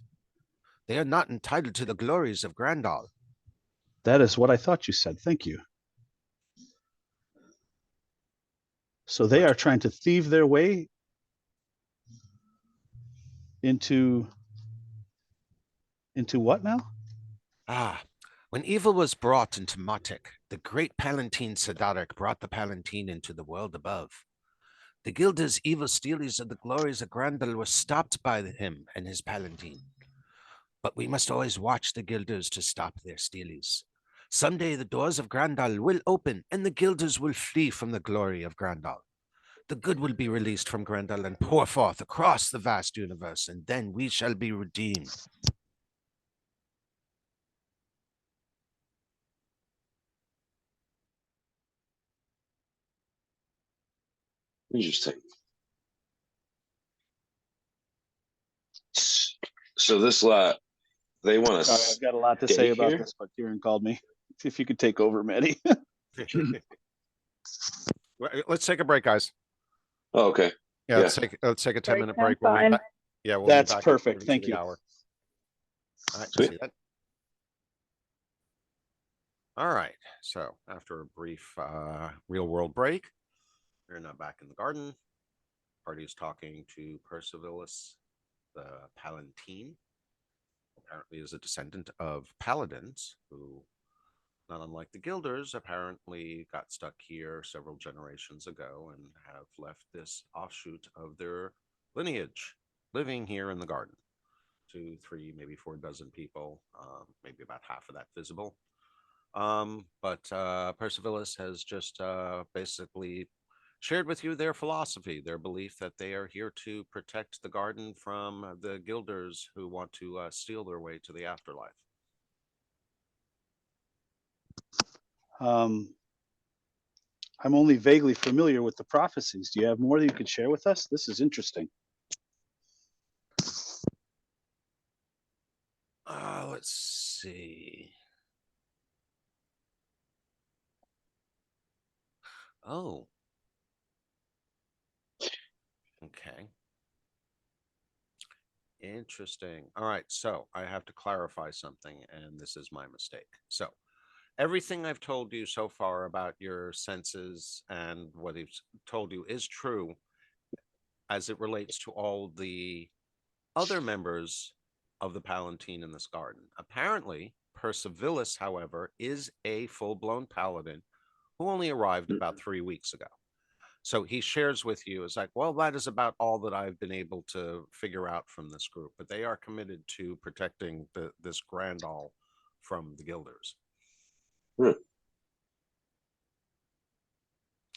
A: They are not entitled to the glories of Grandal.
F: That is what I thought you said. Thank you. So they
A: What?
F: are trying to thieve their way into what now?
A: When evil was brought into Matic, the great Palatine Sadaric brought the Palatine into the world above. The Guilders, evil stealies of the glories of Grandal were stopped by him and his Palatine. But we must always watch the Guilders to stop their stealies. Someday the doors of Grandal will open and the Guilders will flee from the glory of Grandal. The good will be released from Grandal and pour forth across the vast universe, and then we shall be redeemed.
D: Interesting. So this lot, they want to
F: Sorry, I've got a lot to
D: stay
F: say about
D: here?
F: this, but Kieran called me. If you could take over, Maddie.
A: Let's take a break, guys.
D: Oh, okay.
A: Yeah,
D: Yeah.
A: let's take a 10-minute break.
B: Sounds
A: We'll be
B: fine.
A: back. Yeah, we'll
F: That's
A: be back
F: perfect.
A: according to
F: Thank
A: the
F: you.
A: hour. All right,
D: Sweet.
A: see that. All right. So after a brief real world break, we're now back in the garden. Party is talking to Percivalus, the Palatine. Apparently is a descendant of paladins who, not unlike the Guilders, apparently got stuck here several generations ago and have left this offshoot of their lineage living here in the garden. 2, 3, maybe 4 dozen people, maybe about half of that visible. But Percivalus has just basically shared with you their philosophy, their belief that they are here to protect the garden from the Guilders who want to steal their way to the afterlife.
F: I'm only vaguely familiar with the prophecies. Do you have more that you could share with us? This is interesting.
A: Let's see. Oh. Okay. Interesting. All right. So I have to clarify something, and this is my mistake. So everything I've told you so far about your senses and what he's told you is true as it relates to all the other members of the Palatine in this garden. Apparently, Percivalis, however, is a full-blown paladin who only arrived about 3 weeks ago. So he shares with you, is like, well, that is about all that I've been able to figure out from this group, but they are committed to protecting this Grandall from the Guilders.
D: Hmm.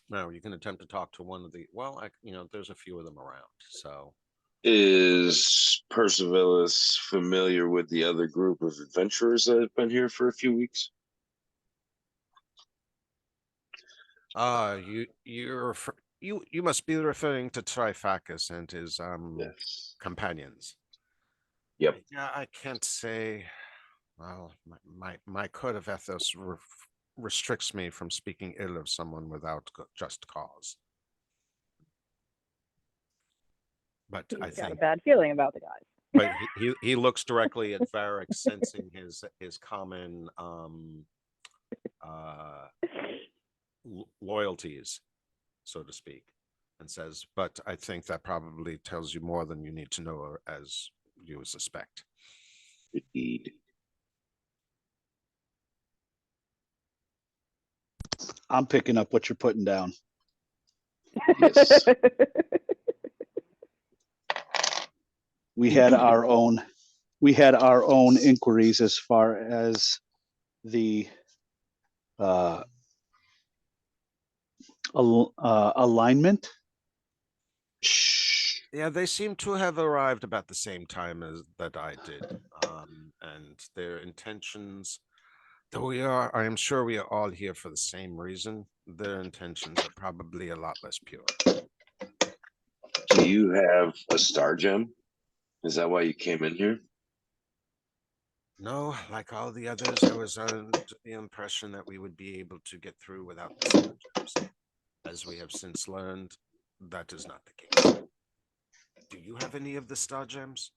A: Now you can attempt to talk to one of the, well, there's a few of them around. So
D: Is Percivalis familiar with the other group of adventurers that have been here for a few weeks?
A: you must be referring to Trifacus and his
D: Yes.
A: companions.
D: Yep.
A: Yeah, I can't say. Well, my code of ethos restricts me from speaking ill of someone without just cause. But I
B: He's got a
A: think,
B: bad feeling about the guys.
A: but he looks directly at Varric, sensing his common loyalties, so to speak, and says, "But I think that probably tells you more than you need to know, as you suspect."
D: Indeed.
F: I'm picking up what you're putting down.
D: Yes.
F: We had our own inquiries as far as the alignment.
A: Yeah, they seem to have arrived about the same time as that I did, and their intentions. Though I am sure we are all here for the same reason. Their intentions are probably a lot less pure.
D: Do you have a star gem? Is that why you came in here?
A: No, like all the others, I was under the impression that we would be able to get through without the star gems. As we have since learned, that is not the case. Do you have any of the star gems?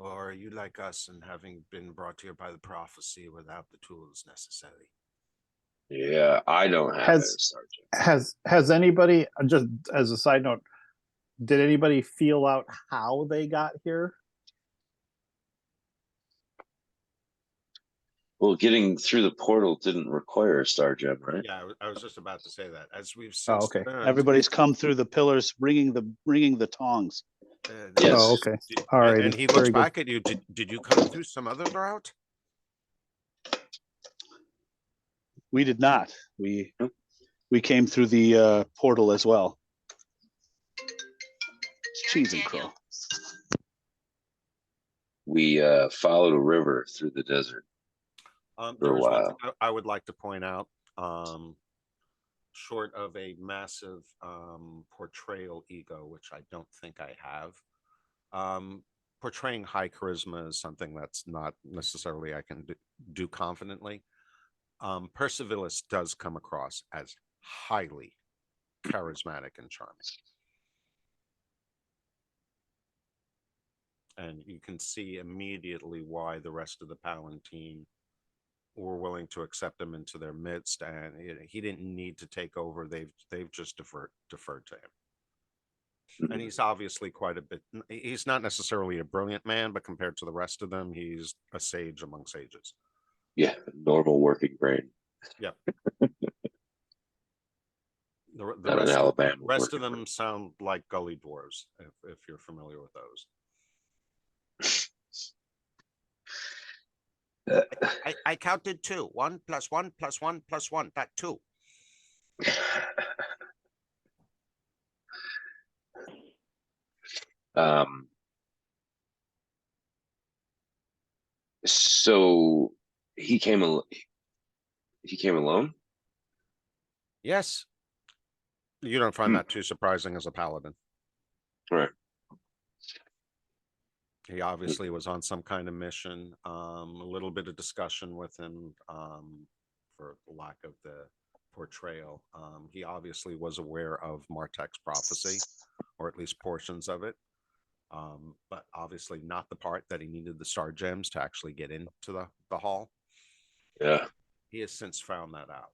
A: Or are you like us and having been brought here by the prophecy without the tools necessary?
D: Yeah, I don't have a star gem.
C: Has anybody, just as a side note, did anybody feel out how they got here?
D: Well, getting through the portal didn't require a star gem, right?
A: Yeah, I was just about to say that. As we've since
C: okay.
A: learned,
F: Everybody's come through the pillars, bringing the tongs.
D: Yes.
C: Oh, okay. All right.
A: And he looks back at you. Did you come through some other route?
F: We did not. We came through the portal as well. Cheese and crow.
D: We followed a river through the desert.
A: There is one thing I would like to point out. Short of a massive portrayal ego, which I don't think I have, portraying high charisma is something that's not necessarily I can do confidently. Percivalis does come across as highly charismatic and charming. And you can see immediately why the rest of the Palatine were willing to accept him into their midst, and he didn't need to take over. They've just deferred to him. And he's obviously quite a bit. He's not necessarily a brilliant man, but compared to the rest of them, he's a sage among sages.
D: Yeah, normal working brain.
A: Yep. The
D: Not an Alabama
A: rest of
D: working
A: them sound like gully dwarves, if you're familiar with those. I counted 2. 1 + 1 + 1 + 1. That 2.
D: So he came alone.
A: Yes, You don't find that too surprising as a paladin.
D: Right.
A: He obviously was on some kind of mission. A little bit of discussion with him, for lack of the portrayal. He obviously was aware of Martek's prophecy, or at least portions of it. But obviously not the part that he needed the star gems to actually get into the hall.
D: Yeah.
A: He has since found that out.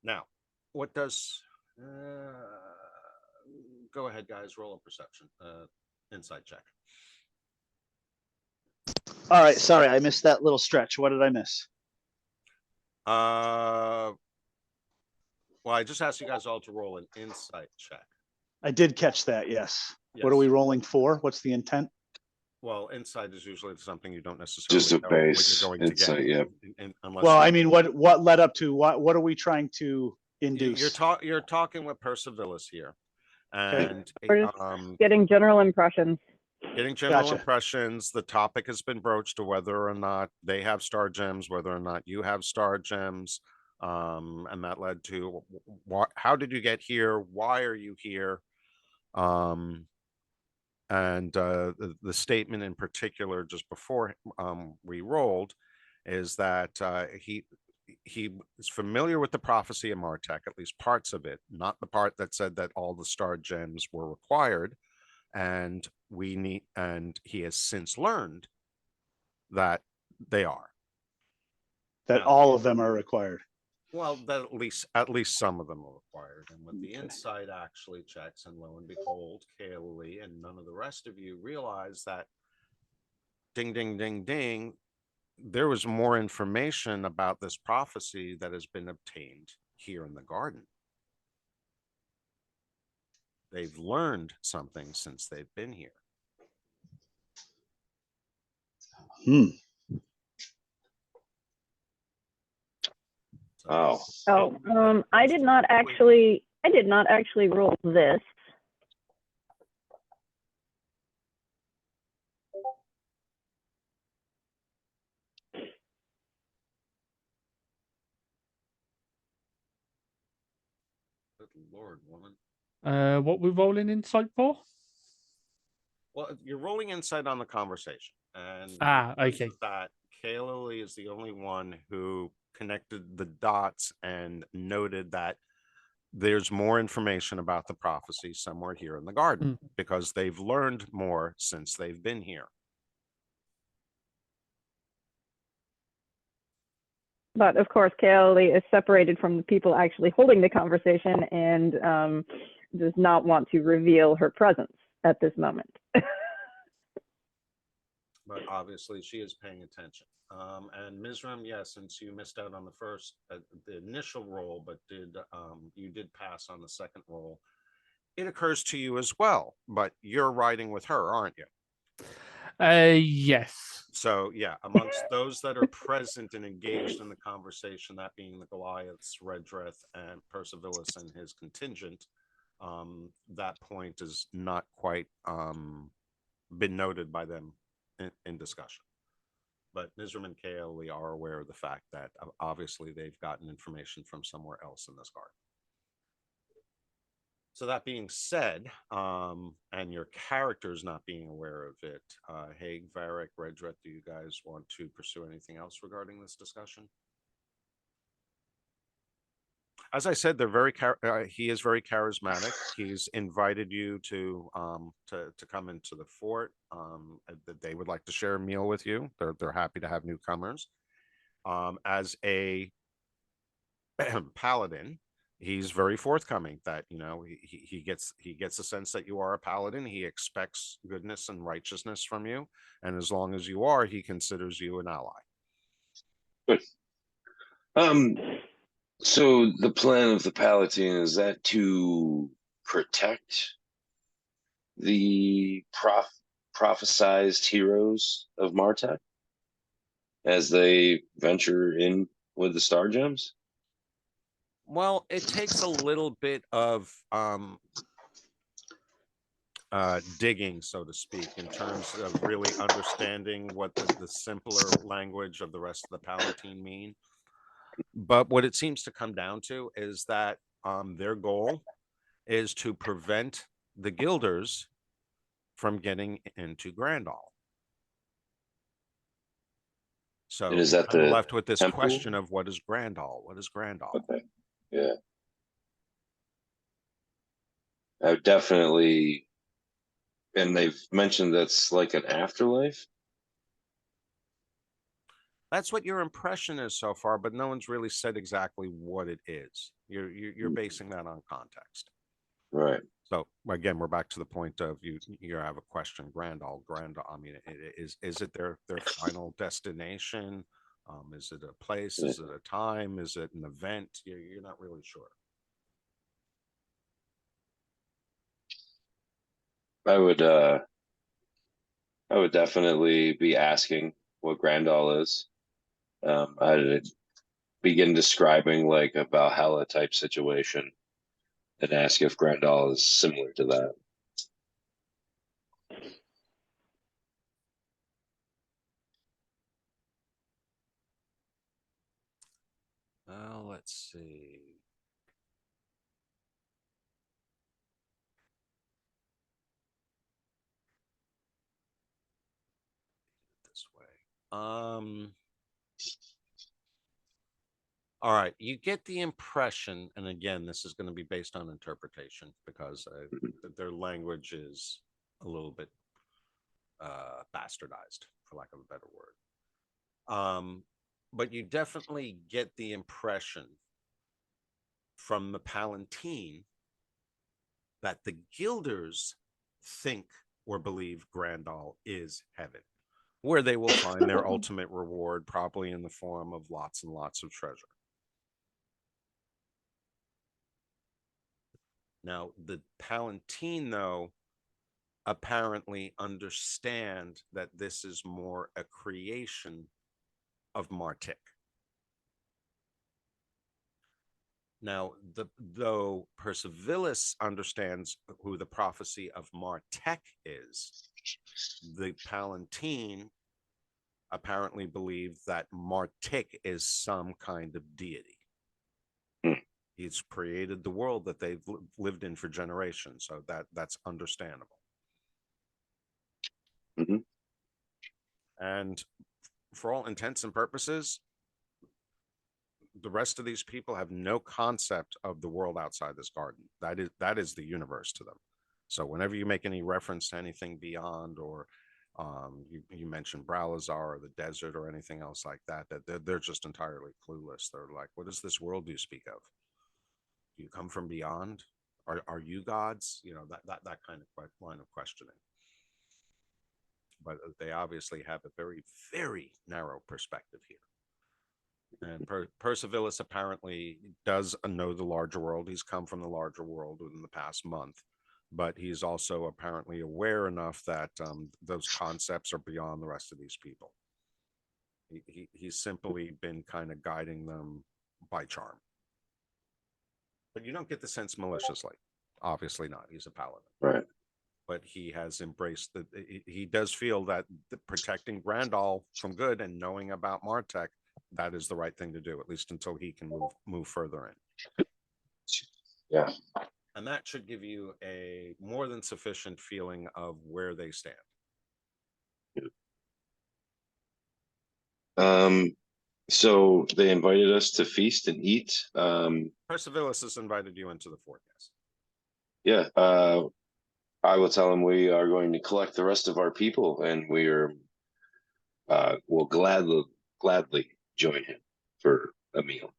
A: Now, what does go ahead, guys, roll a perception, insight check.
F: All right, sorry, I missed that little stretch. What did I miss?
A: Well, I just asked you guys all to roll an insight check.
F: I did catch that, yes.
A: Yes.
F: What are we rolling for? What's the intent?
A: Well, insight is usually something you don't necessarily
D: Just a
A: know
D: base
A: what you're going
D: insight,
A: to get.
D: yeah.
A: Unless
F: Well, I
A: you-
F: mean, what led up to what are we trying to induce?
A: you're talking with Percivalis here,
F: Okay.
A: and
B: We're just getting general impressions.
A: getting general
F: Gotcha.
A: impressions. The topic has been broached to whether or not they have star gems, whether or not you have star gems, and that led to how did you get here? Why are you here? And the statement in particular, just before we rolled, is that he is familiar with the prophecy of Martek, at least parts of it, not the part that said that all the star gems were required, and he has since learned that they are.
F: That all of them are required.
A: Well, that at least some of them are required. And with the insight actually checks, and lo and behold, Kaylee and none of the rest of you realize that ding, ding, ding, ding, there was more information about this prophecy that has been obtained here in the garden. They've learned something since they've been here.
D: Oh.
B: Oh, I did not actually roll this.
A: Good Lord, woman.
E: What we're rolling insight for?
A: Well, you're rolling insight on the conversation, and
E: Okay.
A: that Kaylee is the only one who connected the dots and noted that there's more information about the prophecy somewhere here in the garden because they've learned more since they've been here.
B: But of course, Kaylee is separated from the people actually holding the conversation and does not want to reveal her presence at this moment.
A: But obviously she is paying attention. And Mizram, yes, since you missed out on the initial roll, but you did pass on the second roll, it occurs to you as well, but you're riding with her, aren't you?
E: Yes.
A: So yeah, amongst those that are present and engaged in the conversation, that being the Goliaths, Redreth, and Percivalis and his contingent, that point is not quite been noted by them in discussion. But Mizram and Kaeli are aware of the fact that obviously they've gotten information from somewhere else in this garden. So that being said, and your characters not being aware of it, Haig, Varric, Redreth, do you guys want to pursue anything else regarding this discussion? As I said, he is very charismatic. He's invited you to come into the fort. That they would like to share a meal with you. They're happy to have newcomers. As a paladin, he's very forthcoming that he gets a sense that you are a paladin. He expects goodness and righteousness from you, and as long as you are, he considers you an ally.
D: Good. So the plan of the Palatine is that to protect the prophesized heroes of Martek as they venture in with the star gems?
A: Well, it takes a little bit of digging, so to speak, in terms of really understanding what the simpler language of the rest of the Palatine mean. But what it seems to come down to is that their goal is to prevent the Guilders from getting into Grandall. So
D: And is
A: you're
D: that
A: kind of
D: the
A: left with this
D: temple?
A: question of what is Grandall? What is Grandall?
D: Okay. Yeah. I've definitely, and they've mentioned that's like an afterlife.
A: That's what your impression is so far, but no one's really said exactly what it is. You're basing that on context.
D: Right.
A: So again, we're back to the point of you have a question, Grandall. I mean, is it their final destination? Is it a place?
D: Yeah.
A: Is it a time? Is it an event? You're not really sure.
D: I would definitely be asking what Grandal is. I'd begin describing like a Valhalla type situation and ask if Grandal is similar to that.
A: Let's see. This way. All right, you get the impression, and again, this is going to be based on interpretation because their language is a little bit bastardized, for lack of a better word. But you definitely get the impression from the Palatine that the Guilders think or believe Grandall is heaven, where they will find their ultimate reward, probably in the form of lots and lots of treasure. Now, the Palatine, though, apparently understand that this is more a creation of Martik. Now, though Percivalis understands who the prophecy of Martek is, the Palatine apparently believe that Martik is some kind of deity. He's created the world that they've lived in for generations, so that's understandable.
D: Mm-hmm.
A: And for all intents and purposes, the rest of these people have no concept of the world outside this garden. That is the universe to them. So whenever you make any reference to anything beyond, or you mentioned Bralazar or the desert or anything else like that, they're just entirely clueless. They're like, what is this world you speak of? Do you come from beyond? Are you gods? You know, that kind of line of questioning. But they obviously have a very, very narrow perspective here. And Percivalis apparently does know the larger world. He's come from the larger world within the past month, but he's also apparently aware enough that those concepts are beyond the rest of these people. He's simply been kind of guiding them by charm. But you don't get the sense maliciously. Obviously not. He's a paladin.
D: Right.
A: But he has embraced that. He does feel that protecting Grandall from good and knowing about Martek, that is the right thing to do, at least until he can move further in.
D: Yeah.
A: And that should give you a more than sufficient feeling of where they stand.
D: So they invited us to feast and eat.
A: Percivalis has invited you into the fort, yes.
D: Yeah. I will tell him we are going to collect the rest of our people, and we are will gladly join him for a meal.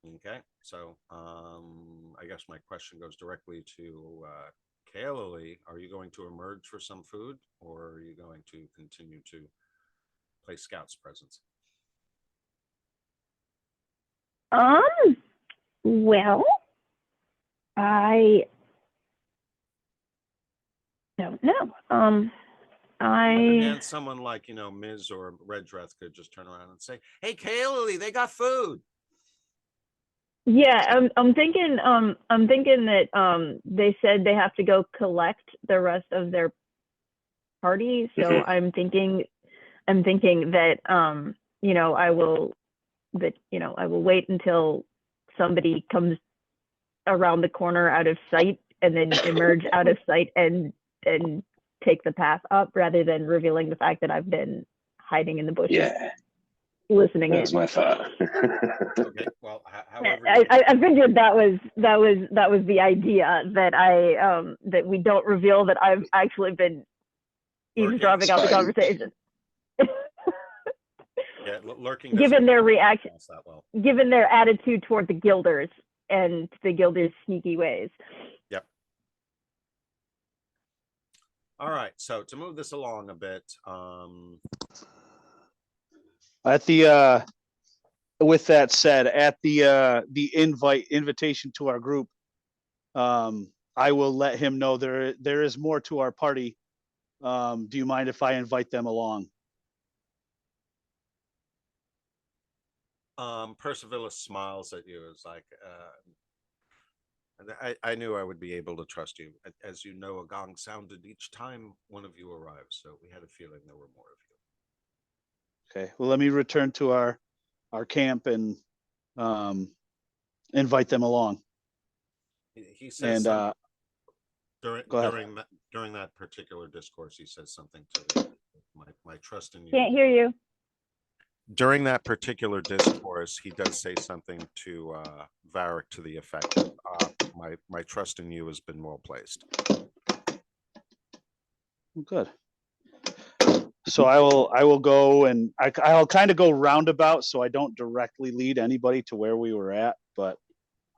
A: Okay, so I guess my question goes directly to Kaeli. Are you going to emerge for some food, or are you going to continue to play Scout's presence?
B: Well, I don't know.
A: And someone like, Ms. or Redreth could just turn around and say, "Hey, Kaeli, they got food."
B: Yeah, I'm thinking that they said they have to go collect the rest of their party. So I'm thinking that I will wait until somebody comes around the corner out of sight and then emerge out of sight and take the path up rather than revealing the fact that I've been hiding in the bushes
D: Yeah,
B: listening
D: that
B: in.
D: was my thought.
A: Okay. Well, however,
B: I figured that was the idea, that that we don't reveal that I've actually been eavesdropping on the
D: Spying.
B: conversation.
A: yeah, lurking.
B: Given
A: doesn't
B: their reaction,
A: pass that well.
B: given their attitude toward the Guilders and the Guilders' sneaky ways.
A: Yep. All right. So to move this along a bit,
F: At the with that said, at the invitation to our group, I will let him know there is more to our party. Do you mind if I invite them along?
A: Percivalis smiles at you. It's like, I knew I would be able to trust you. As you know, a gong sounded each time one of you arrived, so we had a feeling there were more of you.
F: Okay. Well, let me return to our camp and invite them along.
A: He says
F: And go ahead.
A: during that particular discourse, he says something to my trust in you.
B: Can't hear you.
A: During that particular discourse, he does say something to Varric to the effect of, my trust in you has been well placed.
F: Good. So I will go, and I'll kind of go roundabout so I don't directly lead anybody to where we were at, but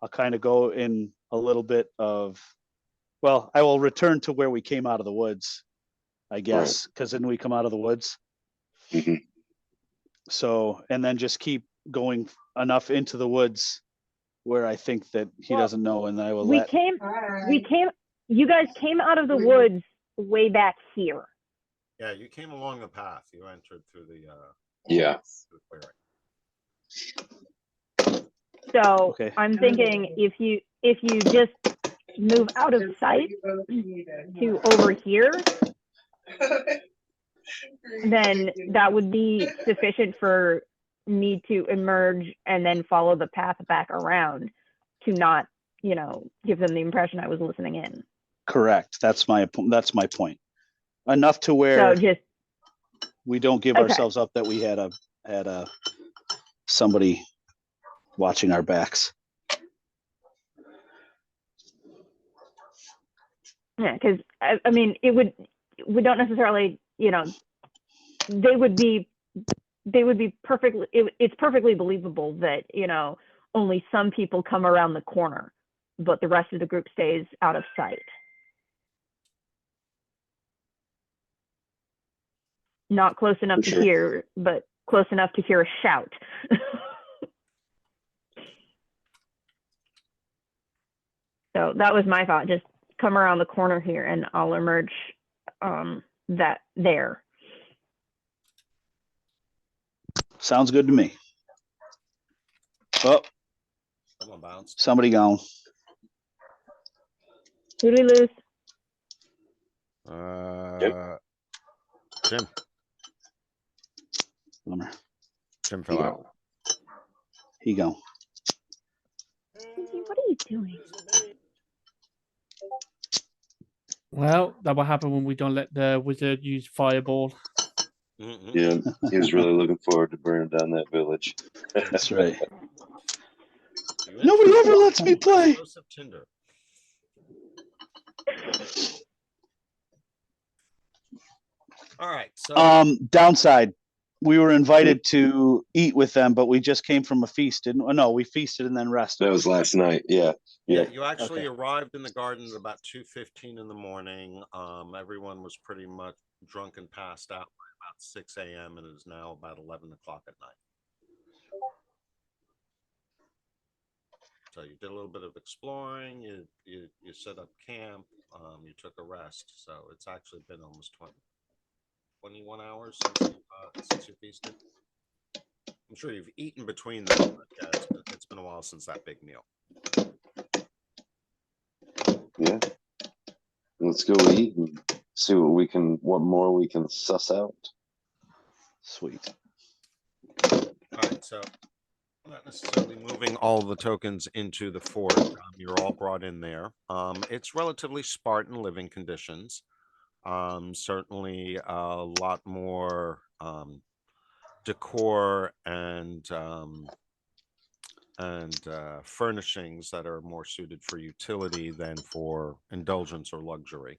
F: I'll kind of go in a little bit of, well, I will return to where we came out of the woods, I guess, because then we come out of the woods.
D: Mm-hmm.
F: So, and then just keep going enough into the woods where I think that he doesn't know, and I will
B: you guys came out of the woods way back here.
A: Yeah, you came along the path. You entered through the through the clearing.
B: So
F: Okay.
B: I'm thinking if you just move out of sight to over here, then that would be sufficient for me to emerge and then follow the path back around to not, give them the impression I was listening in.
F: Correct. That's my point. Enough to where
B: So just
F: we don't give ourselves up that we had a somebody watching our backs.
B: Yeah, because I mean, we don't necessarily, they would be perfectly. It's perfectly believable that only some people come around the corner, but the rest of the group stays out of sight. Not close enough to hear, but close enough to hear a shout. So that was my thought. Just come around the corner here and I'll emerge there.
F: Sounds good to me. Oh,
A: Someone bounced.
F: somebody gone.
B: Who did we lose?
A: Jim.
F: Bummer.
A: Jim fell out.
F: He gone.
B: What are you doing?
E: Well, that will happen when we don't let the wizard use fireball.
A: Mm-hmm.
D: Yeah, he was really looking forward to burning down that village.
F: That's right. Nobody ever lets me play.
A: Tinder. All right. So
F: Downside, we were invited to eat with them, but we just came from a feast, didn't we? No, we feasted and then rested.
D: That was last night. Yeah.
A: You actually arrived in the garden at about 2:15 in the morning. Everyone was pretty much drunk and passed out by about 6 a.m. and it is now about 11 o'clock at night. So you did a little bit of exploring. You set up camp. You took a rest. So it's actually been almost 21 hours since you feasted. I'm sure you've eaten between them, but yeah, it's been a while since that big meal.
D: Yeah. Let's go eat and see what more we can suss out.
F: Sweet.
A: All right, so Not necessarily moving all the tokens into the fort. You're all brought in there. It's relatively Spartan living conditions. Certainly a lot more decor and furnishings that are more suited for utility than for indulgence or luxury.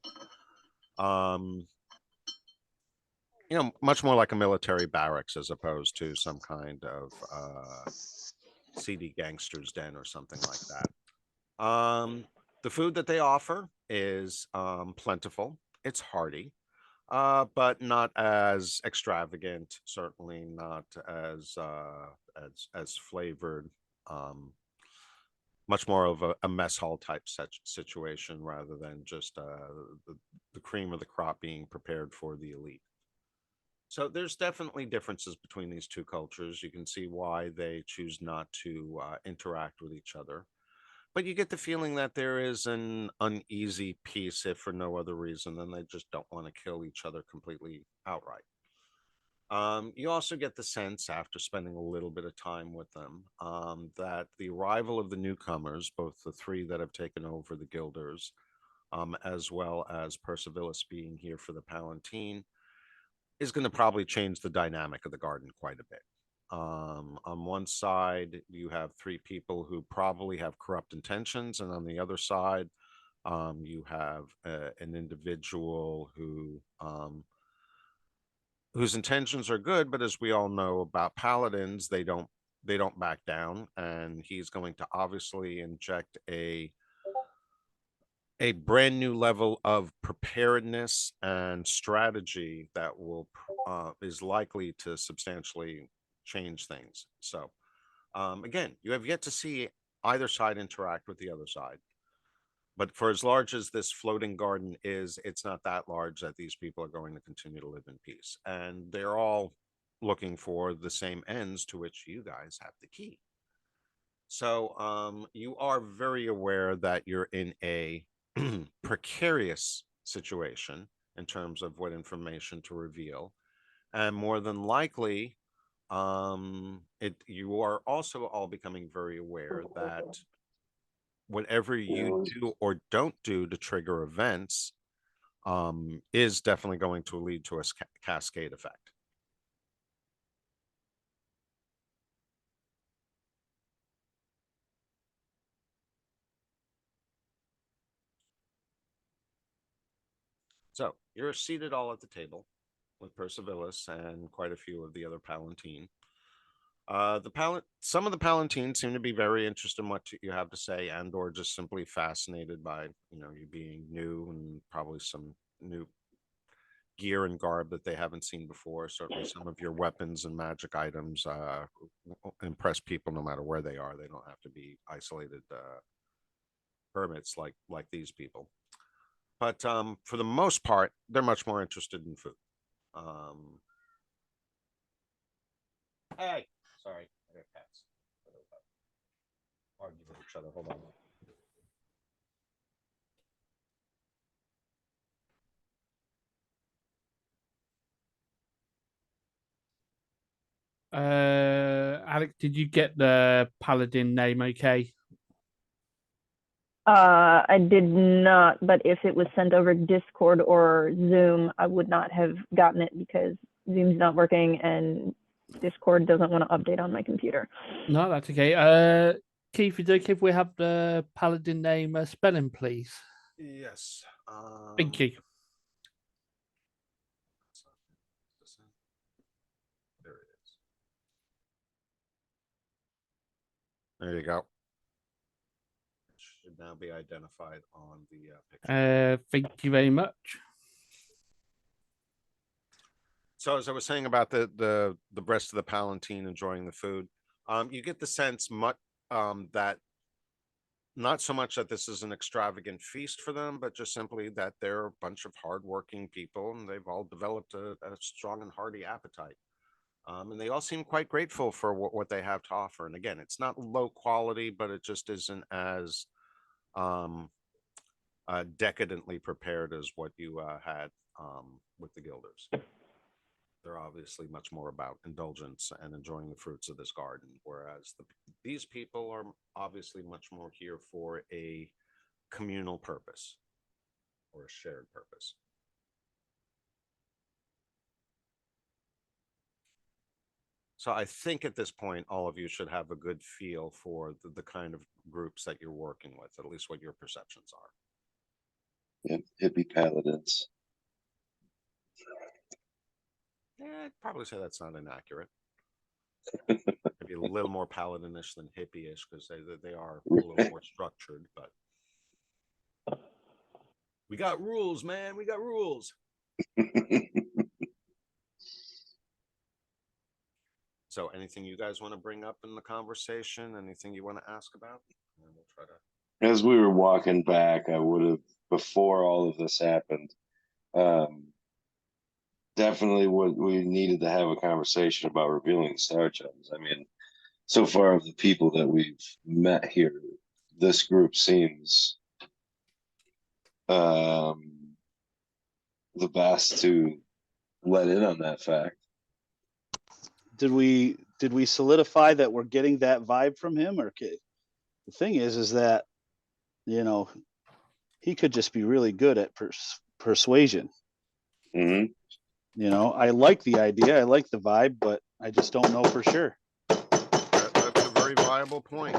A: Much more like a military barracks as opposed to some kind of seedy gangster's den or something like that. The food that they offer is plentiful. It's hearty, but not as extravagant. Certainly not as flavored. Much more of a mess hall type such situation rather than just the cream of the crop being prepared for the elite. So there's definitely differences between these two cultures. You can see why they choose not to interact with each other. But you get the feeling that there is an uneasy peace, if for no other reason than they just don't want to kill each other completely outright. You also get the sense, after spending a little bit of time with them, that the arrival of the newcomers, both the three that have taken over the Guilders, as well as Percivalis being here for the Palatine, is going to probably change the dynamic of the garden quite a bit. On one side, you have three people who probably have corrupt intentions, and on the other side, you have an individual whose intentions are good, but as we all know about paladins, they don't back down, and he's going to obviously inject a brand new level of preparedness and strategy that is likely to substantially change things. So again, you have yet to see either side interact with the other side. But for as large as this floating garden is, it's not that large that these people are going to continue to live in peace. And they're all looking for the same ends to which you guys have the key. So you are very aware that you're in a precarious situation in terms of what information to reveal. And more than likely, you are also all becoming very aware that whatever you do or don't do to trigger events is definitely going to lead to a cascade effect. So you're seated all at the table with Percivalis and quite a few of the other Palatine. Some of the Palatine seem to be very interested in what you have to say, and/or just simply fascinated by you being new and probably some new gear and garb that they haven't seen before. Certainly, some of your weapons and magic items impress people no matter where they are. They don't have to be isolated hermits like these people. But for the most part, they're much more interested in food. Hey, sorry, I got cats. Arguing with each other. Hold on.
E: Alex, did you get the paladin name okay?
B: I did not, but if it was sent over Discord or Zoom, I would not have gotten it because Zoom's not working and Discord doesn't want to update on my computer.
E: No, that's okay. Keith, is it okay if we have the paladin name spelling, please?
A: Yes.
E: Thank you.
A: There it is. There you go. It should now be identified on the picture.
E: Thank you very much.
A: So as I was saying about the rest of the Palatine enjoying the food, you get the sense that not so much that this is an extravagant feast for them, but just simply that they're a bunch of hardworking people and they've all developed a strong and hearty appetite. And they all seem quite grateful for what they have to offer. And again, it's not low quality, but it just isn't as decadently prepared as what you had with the Guilders. They're obviously much more about indulgence and enjoying the fruits of this garden, whereas these people are obviously much more here for a communal purpose or a shared purpose. So I think at this point, all of you should have a good feel for the kind of groups that you're working with, at least what your perceptions are.
D: Yep, hippie paladins.
A: Yeah, I'd probably say that's not inaccurate. Maybe a little more paladinish than hippie-ish, because they are a little more structured, but we got rules, man. We got rules. So anything you guys want to bring up in the conversation? Anything you want to ask about? And we'll try to.
D: As we were walking back, I would have, before all of this happened, definitely we needed to have a conversation about revealing star gems. I mean, so far of the people that we've met here, this group seems the best to let in on that fact.
F: Did we solidify that we're getting that vibe from him, or the thing is that, you know, he could just be really good at persuasion.
D: Mm-hmm.
F: You know, I like the idea, I like the vibe, but I just don't know for sure.
A: That's a very viable point.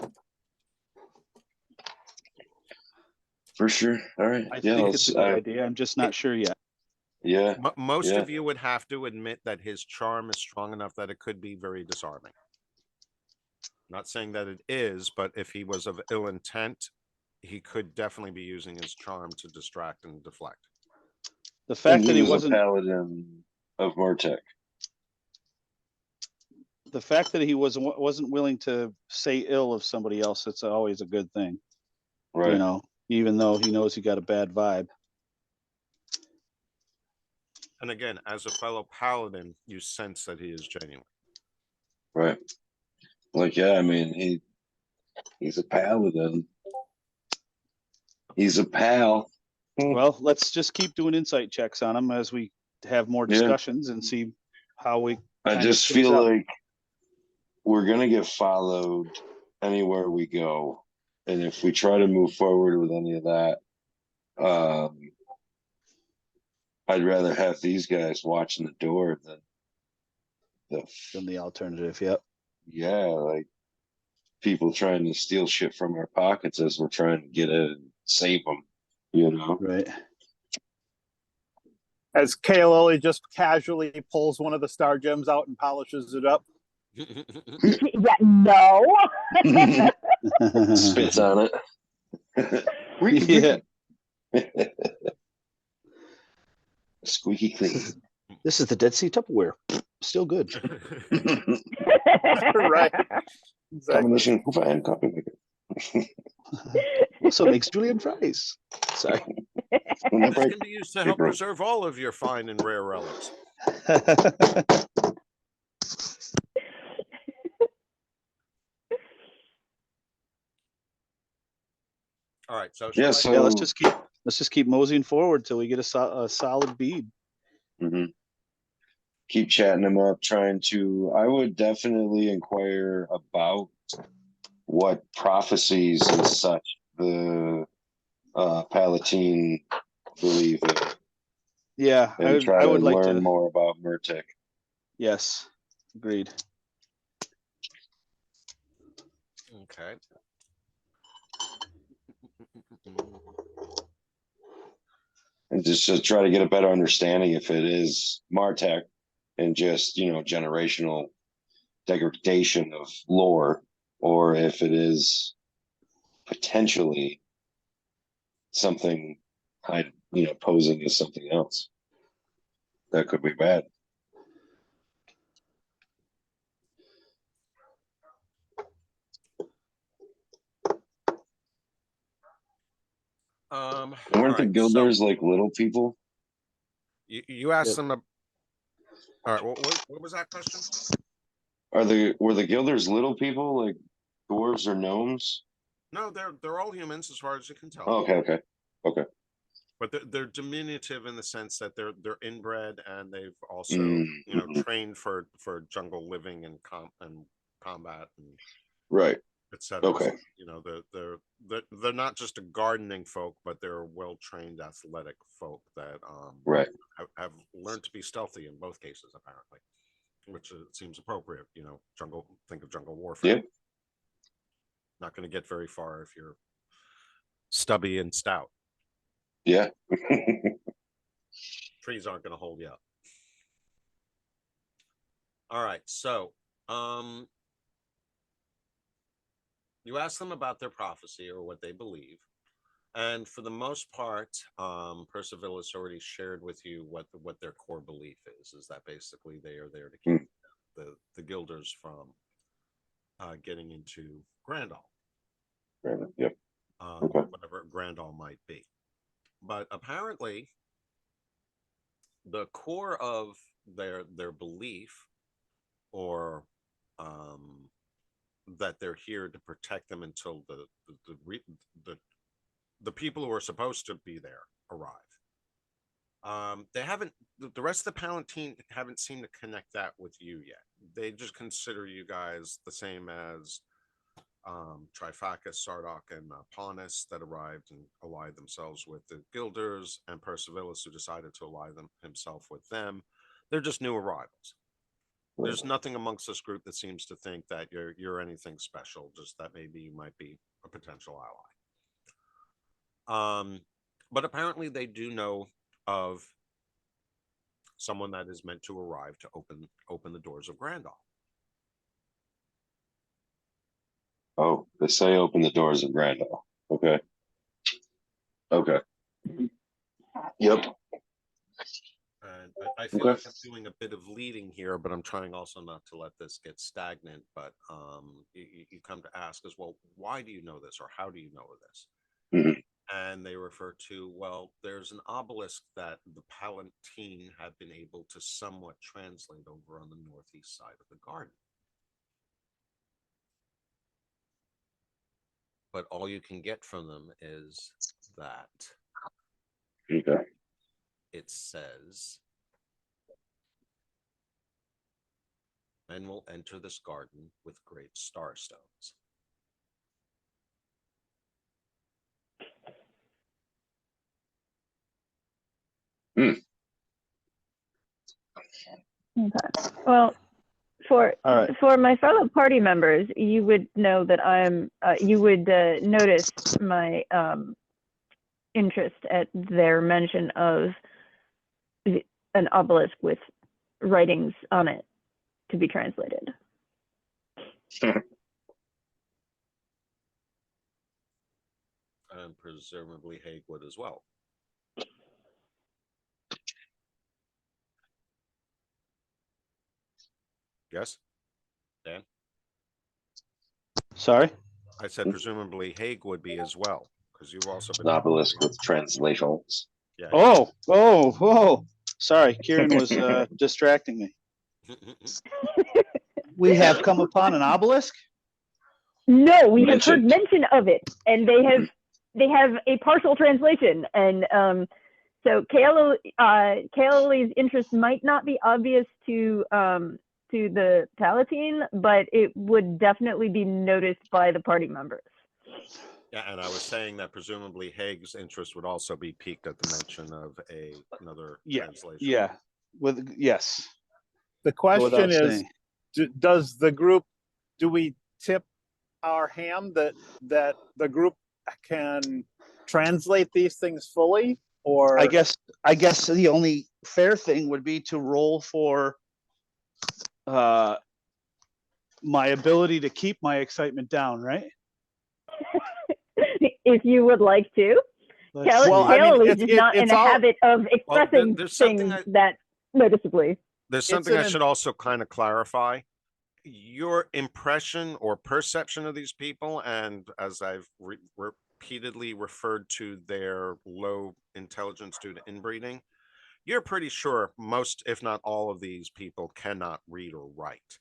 D: For sure. All right.
F: I think it's a good idea. I'm just not sure yet.
D: Yeah.
A: Most of you would have to admit that his charm is strong enough that it could be very disarming. Not saying that it is, but if he was of ill intent, he could definitely be using his charm to distract and deflect.
F: The fact that he
D: was
F: wasn't
D: a paladin of Mortek.
F: The fact that he wasn't willing to say ill of somebody else, it's always a good thing.
D: Right.
F: You know, even though he knows he got a bad vibe.
A: And again, as a fellow paladin, you sense that he is genuine.
D: Right. Like, yeah, I mean, he's a paladin. He's a pal.
F: Well, let's just keep doing insight checks on him as we have more discussions and see how we.
D: I just feel like we're gonna get followed anywhere we go, and if we try to move forward with any of that, I'd rather have these guys watching the door than
F: the alternative. Yep.
D: Yeah, like people trying to steal shit from our pockets as we're trying to get it and save them. You know,
F: right?
C: As Kael'oli just casually pulls one of the star gems out and polishes it up.
B: Yeah, no.
D: Spits on it.
F: Yeah.
D: Squeaky clean.
F: This is the Dead Sea Tupperware. Still good.
C: Right. Exactly.
D: Combination Hoover and coffee maker.
F: Also makes julienne fries. Sorry.
A: This can be used to help preserve all of your fine and rare relics. All right, so
F: let's just keep moseying forward till we get a solid bead.
D: Mm-hmm. Keep chatting them up, I would definitely inquire about what prophecies and such the Palatine believe in.
F: Yeah,
D: and
F: I would like
D: learn
F: to
D: more about Murtek.
F: Yes, agreed.
A: Okay.
D: And just to try to get a better understanding if it is Martek and just, generational degradation of lore, or if it is potentially something posing as something else. That could be bad. Weren't the Guilders like little people?
A: You asked them. All right, what was that question?
D: Were the Guilders little people like dwarves or gnomes?
A: No, they're all humans as far as you can tell.
D: Oh, okay.
A: but they're diminutive in the sense that they're inbred and they've also trained for jungle living and combat and
D: Right.
A: etc.
D: Okay.
A: They're not just a gardening folk, but they're well trained athletic folk that
D: Right.
A: have learned to be stealthy in both cases apparently, which seems appropriate. Think of jungle warfare.
D: Yeah.
A: Not going to get very far if you're stubby and stout.
D: Yeah.
A: Trees aren't going to hold you up. All right, so you ask them about their prophecy or what they believe, and for the most part, Percival has already shared with you what their core belief is that basically they are there to keep the Guilders from getting into Grandall.
D: Yep. Okay.
A: Whatever Grandall might be. But apparently, the core of their belief, or that they're here to protect them until the people who are supposed to be there arrive. They haven't. The rest of the Palatine haven't seemed to connect that with you yet. They just consider you guys the same as Trifacus, Sardok, and Paunus that arrived and allied themselves with the Guilders, and Percivalus, who decided to ally himself with them. They're just new arrivals. There's nothing amongst this group that seems to think that you're anything special, just that maybe you might be a potential ally. But apparently they do know of someone that is meant to arrive to open the doors of Grandall.
D: Oh, they say open the doors of Grandall. Okay. Okay. Yep.
A: And I feel like I'm doing a bit of leading here, but I'm trying also not to let this get stagnant. But you come to ask as well, why do you know this, or how do you know this?
D: Mm-hmm.
A: And they refer to, well, there's an obelisk that the Palatine have been able to somewhat translate over on the northeast side of the garden. But all you can get from them is that it says, men will enter this garden with great star stones.
B: Okay. Well, for my fellow party members, you would know that you would notice my interest at their mention of an obelisk with writings on it to be translated.
A: And presumably Hague would as well. Yes, Dan?
F: Sorry?
A: I said presumably Hague would be as well, because you've also been...
D: An obelisk with translations.
A: Yeah.
F: Oh. Sorry, Kieran was distracting me. We have come upon an obelisk?
B: No, we have heard mention of it, and they have a partial translation, and so Kaeli's interest might not be obvious to the Palatine, but it would definitely be noticed by the party members.
A: Yeah, and I was saying that presumably Hague's interest would also be piqued at the mention of another translation.
F: Yeah. Yes.
C: The question is, does the group, do we tip our hand that the group can translate these things fully? Or
F: I guess the only fair thing would be to roll for my ability to keep my excitement down, right?
B: If you would like to. Kaeli is just not in the habit of expressing things that noticeatedly.
A: There's something I should also kind of clarify. Your impression or perception of these people, and as I've repeatedly referred to their low intelligence due to inbreeding, you're pretty sure most, if not all of these people cannot read or write.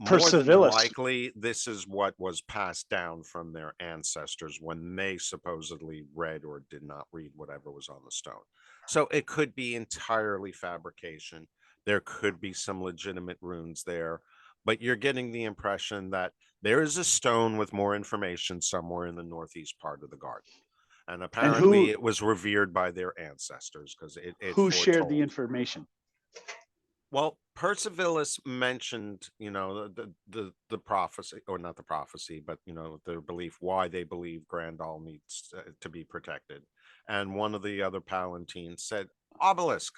A: more than
F: Percivalis.
A: likely, this is what was passed down from their ancestors when they supposedly read or did not read whatever was on the stone. So it could be entirely fabrication. There could be some legitimate runes there, but you're getting the impression that there is a stone with more information somewhere in the northeast part of the garden. And apparently it was revered by their ancestors because it
F: Who shared the
A: foretold.
F: information?
A: Well, Percivalis mentioned, the prophecy, or not the prophecy, but their belief, why they believe Grandal needs to be protected. And one of the other Palatines said, obelisk,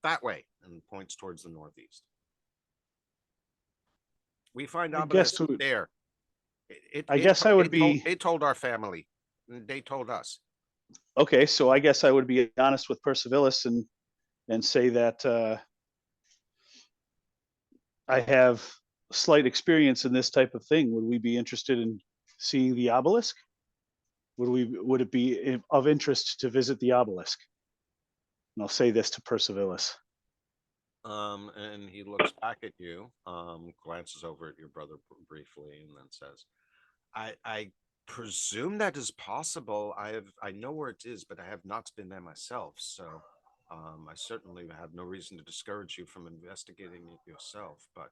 A: that way, and points towards the northeast. We find
F: I guess
A: obelisk there.
F: I guess I would be.
A: They told our family. They told us.
F: Okay, so I guess I would be honest with Percivalis and say that I have slight experience in this type of thing. Would we be interested in seeing the obelisk? Would it be of interest to visit the obelisk? And I'll say this to Percivalis.
A: And he looks back at you, glances over at your brother briefly, and then says, I presume that is possible. I know where it is, but I have not been there myself. So I certainly have no reason to discourage you from investigating it yourself. But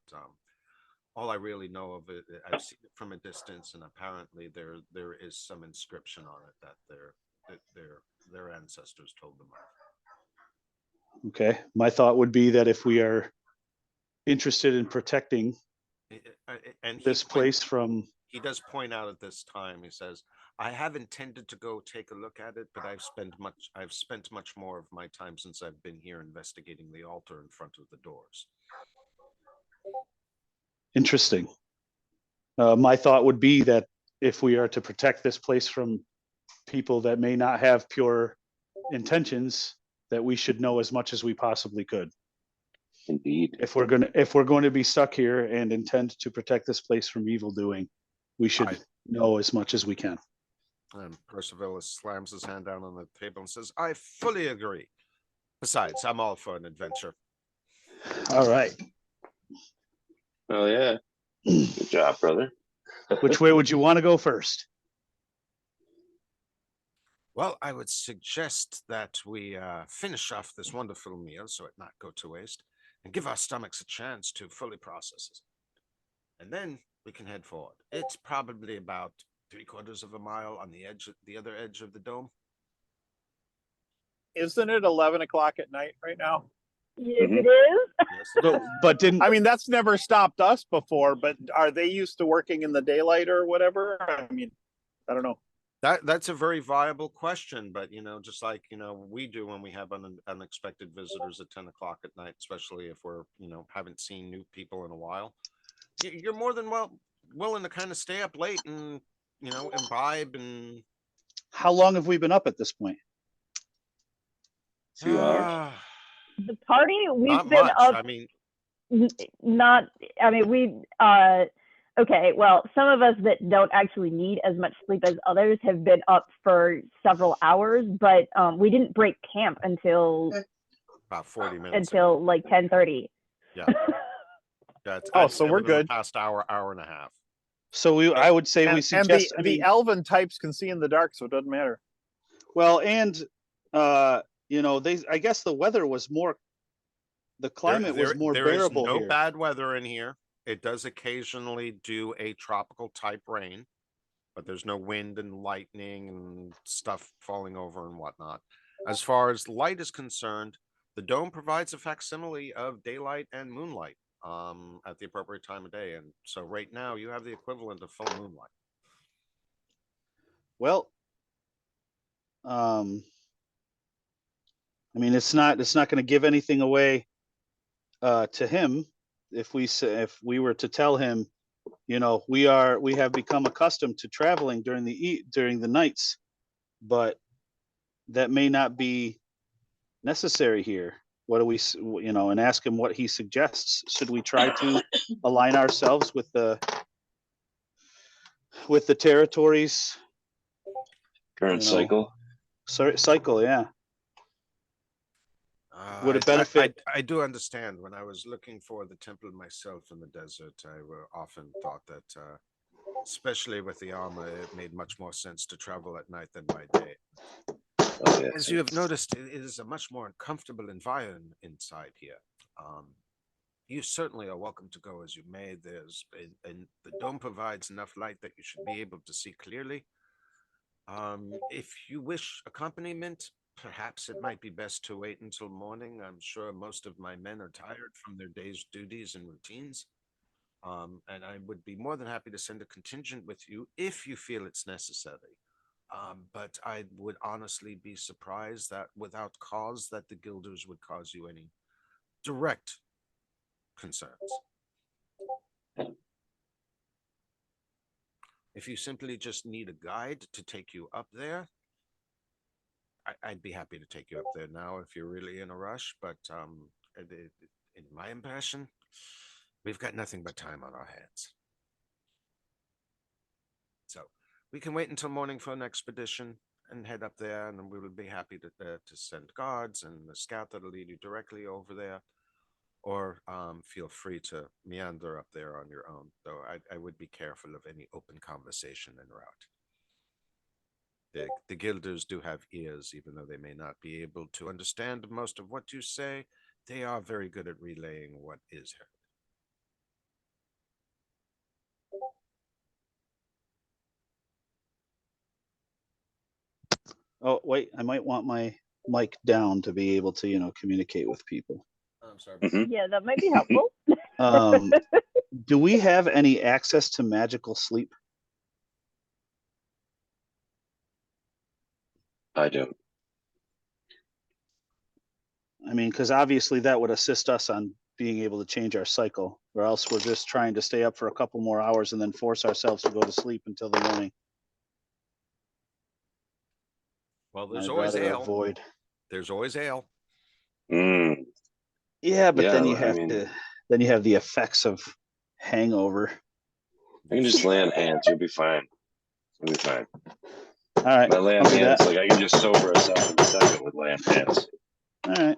A: all I really know of it, I've seen it from a distance, and apparently there is some inscription on it that their ancestors told them of.
F: Okay, my thought would be that if we are interested in protecting
A: And
F: this place from.
A: He does point out at this time, he says, I have intended to go take a look at it, but I've spent much more of my time since I've been here investigating the altar in front of the doors.
F: Interesting. My thought would be that if we are to protect this place from people that may not have pure intentions, that we should know as much as we possibly could.
D: Indeed.
F: If we're going to be stuck here and intend to protect this place from evil doing, we should know as much as we can.
A: And Percivalis slams his hand down on the table and says, I fully agree. Besides, I'm all for an adventure.
F: All right.
D: Oh yeah. Good job, brother.
F: Which way would you want to go first?
A: Well, I would suggest that we finish off this wonderful meal so it not go to waste, and give our stomachs a chance to fully process it. And then we can head forward. It's probably about 3/4 of a mile on the other edge of the dome.
C: Isn't it 11 o'clock at night right now?
B: Yes, it is.
A: Yes,
F: But didn't
C: I mean, that's never stopped us before, but are they used to working in the daylight or whatever? I mean, I don't know.
A: That's a very viable question, but just like we do when we have unexpected visitors at 10 o'clock at night, especially if we're haven't seen new people in a while. You're more than willing to kind of stay up late and imbibe. And
F: how long have we been up at this point?
D: 2 hours.
B: The party we've
A: Not
B: been
A: much.
B: up.
A: I mean,
B: Okay, well, some of us that don't actually need as much sleep as others have been up for several hours, but we didn't break camp until
A: about 40 minutes.
B: until like 10:30.
A: Yeah.
C: So we're good.
A: The past hour and a half.
F: So I would say we suggest.
C: And the elven types can see in the dark, so it doesn't matter.
F: Well, and I guess the weather was more. The climate was more bearable.
A: There is no
F: here.
A: bad weather in here. It does occasionally do a tropical type rain, but there's no wind and lightning and stuff falling over and whatnot. As far as light is concerned, the dome provides a facsimile of daylight and moonlight at the appropriate time of day. And so right now you have the equivalent of full moonlight.
F: Well, I mean, it's not going to give anything away to him if we were to tell him, we have become accustomed to traveling during the nights, but that may not be necessary here. What do we, and ask him what he suggests. Should we try to align ourselves with the territories
D: Current cycle.
F: cycle? Yeah. Would it benefit?
A: I do understand. When I was looking for the temple myself in the desert, I often thought that, especially with the armor, it made much more sense to travel at night than by day.
D: Oh, yeah.
A: As you have noticed, it is a much more uncomfortable environment inside here. You certainly are welcome to go as you may. And the dome provides enough light that you should be able to see clearly. If you wish accompaniment, perhaps it might be best to wait until morning. I'm sure most of my men are tired from their day's duties and routines. And I would be more than happy to send a contingent with you if you feel it's necessary. But I would honestly be surprised that without cause that the Guilders would cause you any direct concerns. If you simply just need a guide to take you up there, I'd be happy to take you up there now if you're really in a rush. But in my impression, we've got nothing but time on our hands. So we can wait until morning for an expedition and head up there, and we will be happy to send guards and a scout that'll lead you directly over there. Or feel free to meander up there on your own, though I would be careful of any open conversation en route. The Guilders do have ears, even though they may not be able to understand most of what you say. They are very good at relaying what is heard.
F: Oh, wait, I might want my mic down to be able to, communicate with people.
A: I'm sorry.
B: Yeah, that might be helpful.
F: Do we have any access to magical sleep?
D: I do.
F: I mean, because obviously that would assist us on being able to change our cycle, or else we're just trying to stay up for a couple more hours and then force ourselves to go to sleep until the morning.
A: Well, there's
F: I'd
A: always
F: rather
A: ale.
F: avoid.
A: There's always ale.
D: Mm.
F: Yeah, but
D: Yeah,
F: then you
D: I
F: have
D: mean-
F: then you have the effects of hangover.
D: I can just lay on hands. You'll be fine. You'll be fine.
F: All right,
D: By lay on
F: I'll do
D: hands,
F: that.
D: like I can just sober us up in a second with laying hands.
F: All right.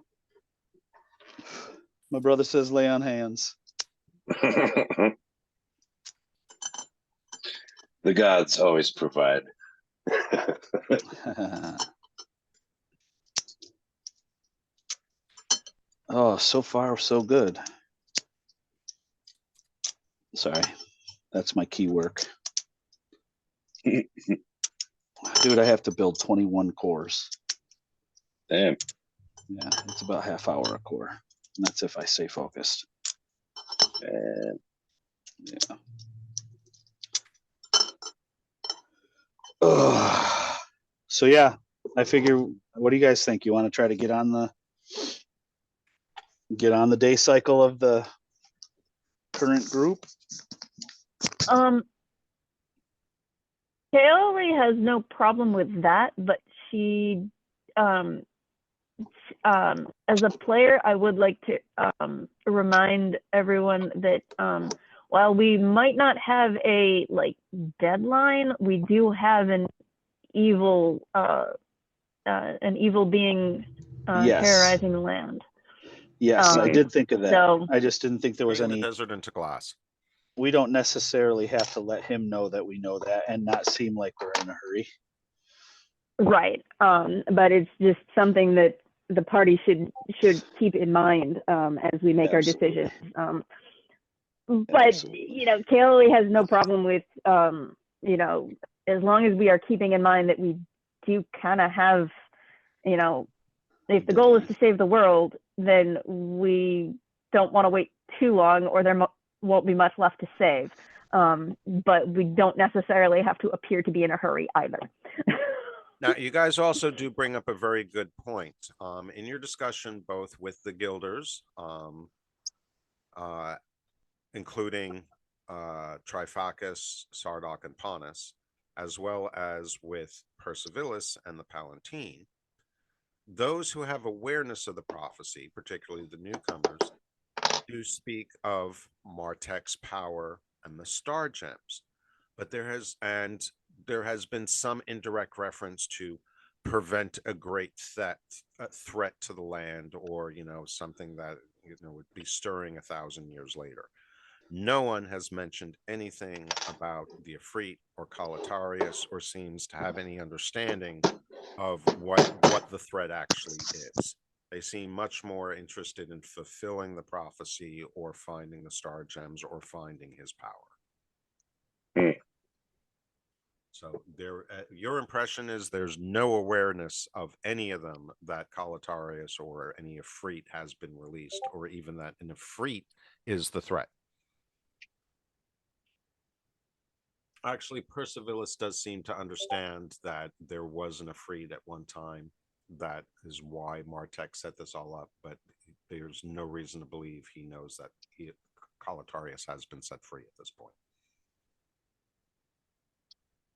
F: My brother says lay on hands.
D: The gods always provide.
F: Oh, so far so good. Sorry, that's my key work. Dude, I have to build 21 cores.
D: Damn.
F: Yeah, it's about half hour a core. And that's if I stay focused.
D: Man.
F: Yeah. Ugh. So yeah, I figure, what do you guys think? You want to try to get on the day cycle of the current group?
B: Kaori has no problem with that, but she, as a player, I would like to remind everyone that while we might not have a deadline, we do have an evil being
F: Yes.
B: terrorizing the land.
F: Yes, I did think of that.
B: So,
F: I just didn't think there was
A: Bring the
F: any.
A: desert into glass.
F: We don't necessarily have to let him know that we know that and not seem like we're in a hurry.
B: right. But it's just something that the party should keep in mind as we make
F: Absolutely.
B: our decisions. But
F: Absolutely.
B: Kaori has no problem with as long as we are keeping in mind that we do kind of have, if the goal is to save the world, then we don't want to wait too long, or there won't be much left to save. But we don't necessarily have to appear to be in a hurry either.
A: Now, you guys also do bring up a very good point. In your discussion, both with the Guilders, including Trifacus, Sardoc, and Paunus, as well as with Percivalis and the Palatine, those who have awareness of the prophecy, particularly the newcomers, do speak of Martek's power and the star gems. But there has been some indirect reference to prevent a great threat to the land, or something that would be stirring 1,000 years later. No one has mentioned anything about the Efreet or Kalatarius, or seems to have any understanding of what the threat actually is. They seem much more interested in fulfilling the prophecy, or finding the star gems, or finding his power. So your impression is there's no awareness of any of them that Kalatarius or any Efreet has been released, or even that an Efreet is the threat. Actually, Percivalis does seem to understand that there was an Efreet at one time. That is why Martek set this all up, but there's no reason to believe he knows that Kalatarius has been set free at this point.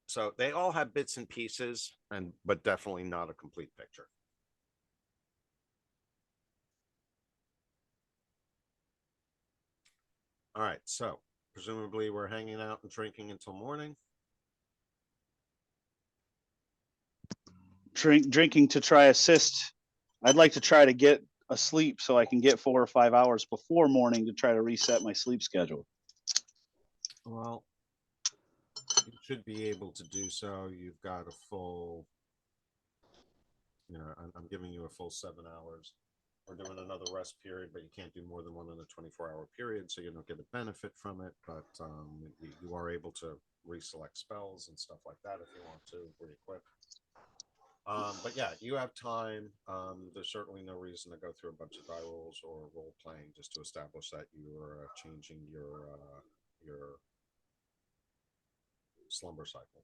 A: So they all have bits and pieces, but definitely not a complete picture. All right, so presumably we're hanging out and drinking until morning.
F: Drinking to try assist. I'd like to try to get asleep so I can get 4 or 5 hours before morning to try to reset my sleep schedule.
A: Well, you should be able to do so. You've got a full, I'm giving you a full 7 hours. We're doing another rest period, but you can't do more than one in a 24-hour period, so you don't get a benefit from it. But you are able to reselect spells and stuff like that if you want to re-equip. But yeah, you have time. There's certainly no reason to go through a bunch of die rolls or role playing just to establish that you are changing your slumber cycle.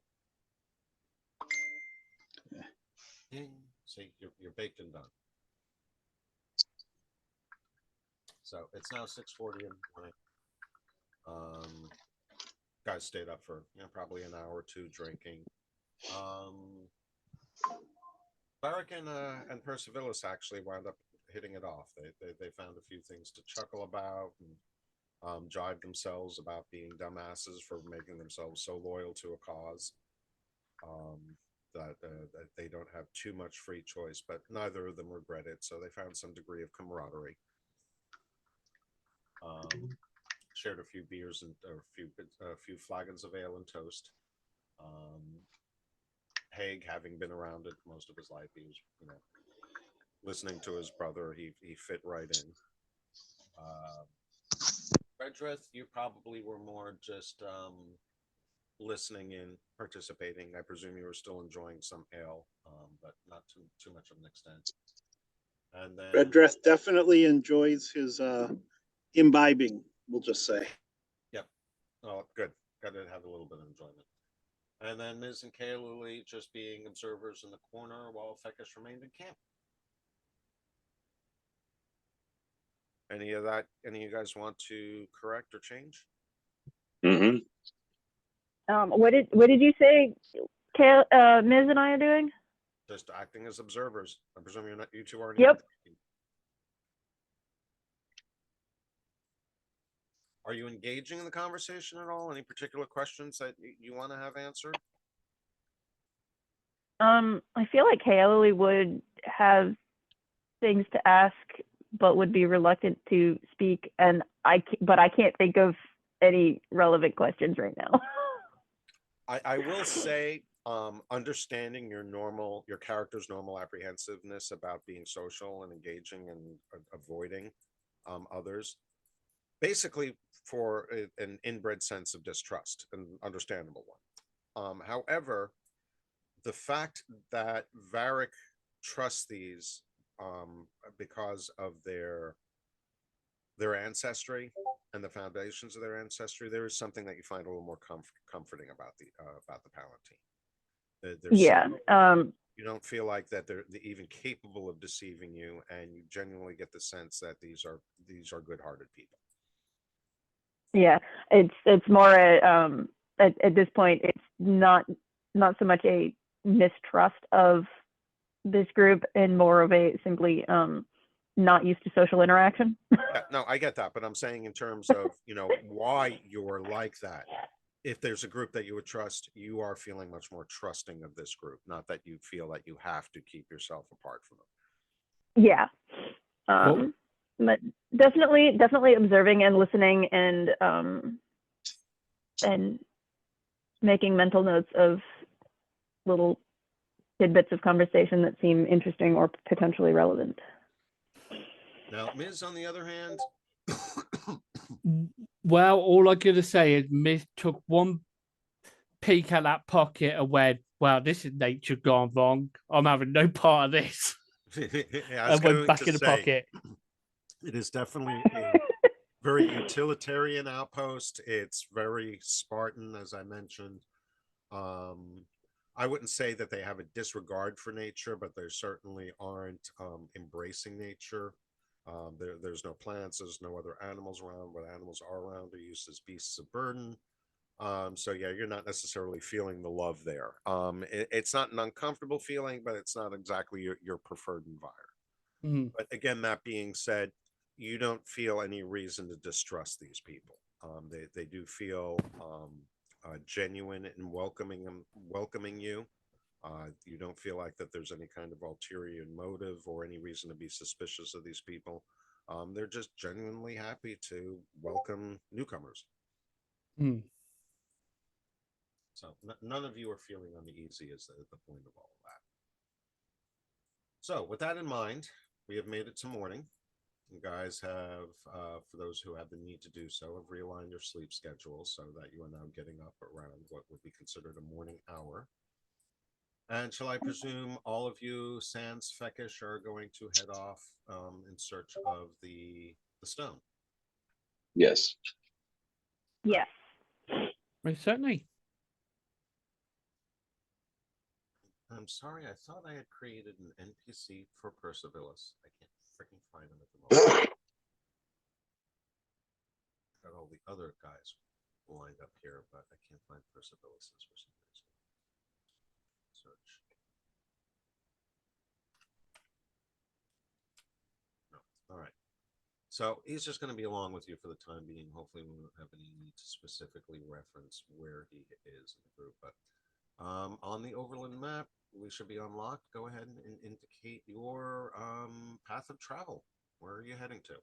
A: See, you're baked and done. So it's now 6:40 in the morning. Guys stayed up for probably an hour or two drinking. Varric and Percivalis actually wound up hitting it off. They found a few things to chuckle about, and jive themselves about being dumbasses for making themselves so loyal to a cause. That they don't have too much free choice, but neither of them regret it. So they found some degree of camaraderie. Shared a few beers and a few flagons of ale and toast. Haig, having been around it most of his life, he was, listening to his brother. He fit right in. Redrith, you probably were more just listening in, participating. I presume you were still enjoying some ale, but not too much of an extent. And then
H: Redrith definitely enjoys his imbibing, we'll just say.
A: Yep. Oh, good. Got to have a little bit of enjoyment. And then Ms. and Kaeluli just being observers in the corner while Fekish remained in camp. Any of you guys want to correct or change?
D: Mm-hmm.
B: What did you say Ms. and I are doing?
A: Just acting as observers. I presume you two aren't.
B: Yep.
A: Are you engaging in the conversation at all? Any particular questions that you want to have answered?
B: I feel like Haley would have things to ask, but would be reluctant to speak, but I can't think of any relevant questions right now.
A: I will say, understanding your character's normal apprehensiveness about being social and engaging and avoiding others, basically for an inbred sense of distrust, an understandable one. However, the fact that Varric trusts these because of their ancestry and the foundations of their ancestry, there is something that you find a little more comforting about the Palatine.
B: Yeah.
A: You don't feel like that they're even capable of deceiving you, and you genuinely get the sense that these are good-hearted people.
B: Yeah, it's more at this point, it's not so much a mistrust of this group and more of a simply not used to social interaction.
A: Yeah, no, I get that, but I'm saying in terms of why you're like that. if there's a group that you would trust, you are feeling much more trusting of this group, not that you feel that you have to keep yourself apart from them.
B: Yeah. But definitely observing and listening and making mental notes of little tidbits of conversation that seem interesting or potentially relevant.
A: Now, Ms., on the other hand,
E: Well, all I gotta say is Miss took one peek at that pocket and went, "Wow, this is nature gone wrong. I'm having no part of this."
A: I was
E: And went
A: going
E: back
A: to
E: in the
A: say,
E: pocket.
A: it is definitely a very utilitarian outpost. It's very Spartan, as I mentioned. I wouldn't say that they have a disregard for nature, but they certainly aren't embracing nature. There's no plants, there's no other animals around. What animals are around are used as beasts of burden. So yeah, you're not necessarily feeling the love there. It's not an uncomfortable feeling, but it's not exactly your preferred environment.
E: Mhm.
A: But again, that being said, you don't feel any reason to distrust these people. They do feel genuine in welcoming you. You don't feel like that there's any kind of ulterior motive or any reason to be suspicious of these people. They're just genuinely happy to welcome newcomers.
E: Mhm.
A: So none of you are feeling uneasy is the point of all of that. So with that in mind, we have made it to morning. You guys have, for those who have the need to do so, have realigned your sleep schedule so that you are now getting up around what would be considered a morning hour. And shall I presume all of you, sans Feckish, are going to head off in search of the stone?
D: Yes.
B: Yes.
E: Well, certainly.
A: I'm sorry, I thought I had created an NPC for Percivalis. I can't freaking find him at the moment. Got all the other guys lined up here, but I can't find Percivalis for some reason. Search. No. All right. So he's just going to be along with you for the time being. Hopefully, we won't have any need to specifically reference where he is in the group. But on the overland map, we should be unlocked. Go ahead and indicate your path of travel. Where are you heading to?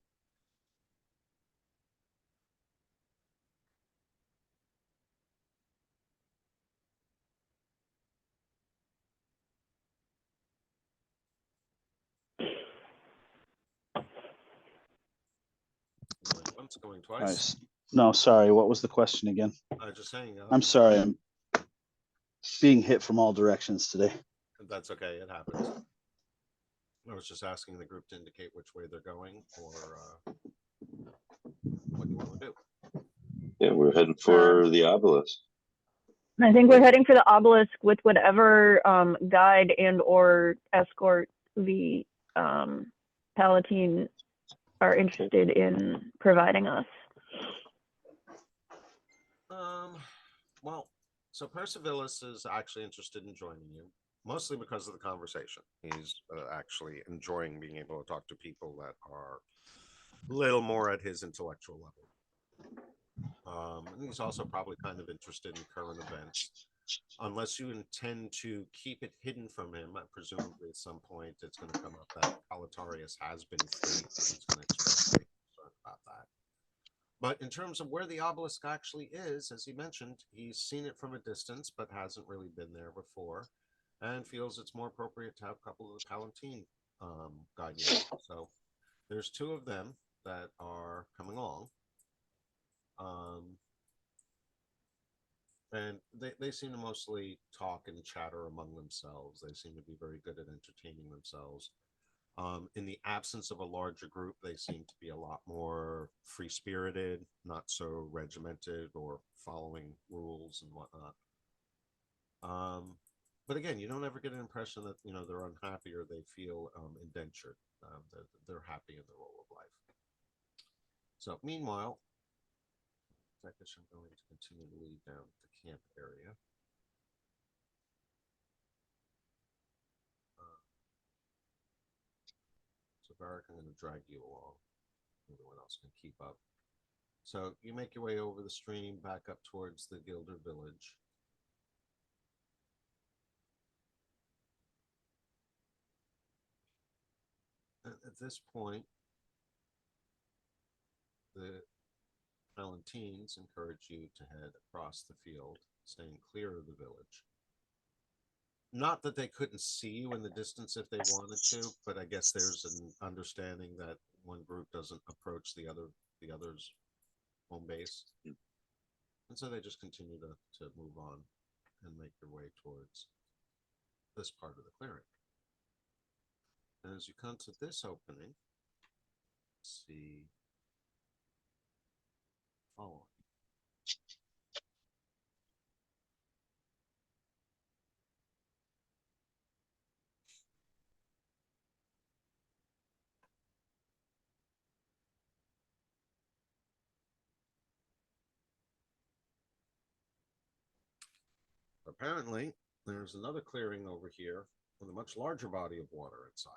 A: Going once, going twice.
F: Nice. No, sorry. What was the question again?
A: I was just saying.
F: I'm sorry. I'm being hit from all directions today.
A: That's okay. It happens. I was just asking the group to indicate which way they're going or what you want to do.
D: Yeah, we're heading for the obelisk.
B: I think we're heading for the obelisk with whatever guide and or escort the Palatine are interested in providing us.
A: Well, so Percivalis is actually interested in joining you, mostly because of the conversation. He's actually enjoying being able to talk to people that are a little more at his intellectual level. And he's also probably kind of interested in current events. Unless you intend to keep it hidden from him, presumably at some point it's going to come up that Calatarius has been freed. He's going to express great concern about that. But in terms of where the obelisk actually is, as he mentioned, he's seen it from a distance, but hasn't really been there before, and feels it's more appropriate to have a couple of the Palatine guide you. So there's two of them that are coming along. And they seem to mostly talk and chatter among themselves. They seem to be very good at entertaining themselves. In the absence of a larger group, they seem to be a lot more free-spirited, not so regimented or following rules and whatnot. But again, you don't ever get an impression that they're unhappy or they feel indentured. They're happy in their role of life. So meanwhile, I guess I'm going to continue to lead down the camp area. So Barak, I'm going to drag you along. Everyone else can keep up. So you make your way over the stream back up towards the Gilder village. At this point, the Palantines encourage you to head across the field, staying clear of the village. Not that they couldn't see you in the distance if they wanted to, but I guess there's an understanding that one group doesn't approach the other's home base. And so they just continue to move on and make their way towards this part of the clearing. And as you come to this opening, see following. Apparently, there's another clearing over here with a much larger body of water inside.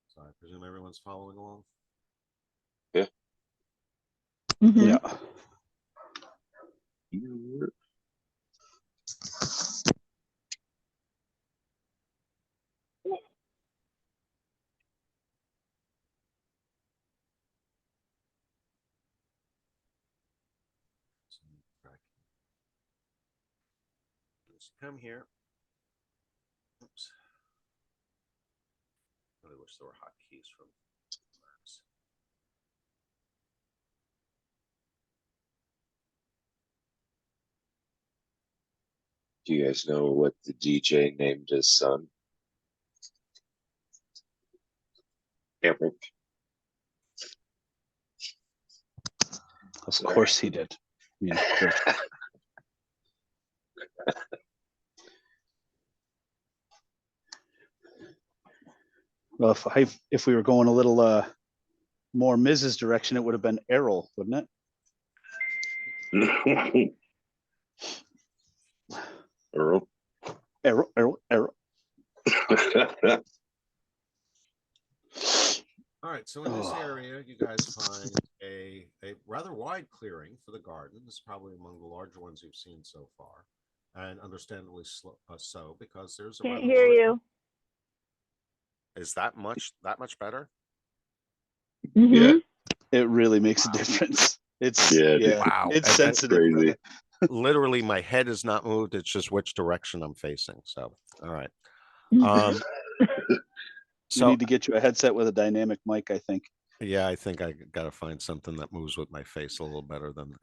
A: So I presume everyone's following along?
D: Yeah.
B: Mhm.
F: Yeah.
A: Just come here. Oops. I really wish there were hotkeys from maps.
D: Do you guys know what the DJ named his son? Eric.
F: Of course he did. I mean, well, if we were going a little more Mrs. direction, it would have been Errol, wouldn't it?
D: Earl.
F: Errol.
A: All right, so in this
F: Oh.
A: area, you guys find a rather wide clearing for the garden. This is probably among the larger ones you've seen so far, and understandably so, because there's a
B: Can't
A: rather
B: hear
A: large-
B: you.
A: Is that much better?
B: Mhm.
F: It really makes a difference. It's
D: Yeah,
A: Wow,
F: it's
A: and-
F: sensitive.
D: crazy.
A: Literally, my head is not moved. It's just which direction I'm facing. So, all right.
B: Mhm.
F: We
A: So
F: need to get you a headset with a dynamic mic, I think.
A: yeah, I think I got to find something that moves with my face a little better than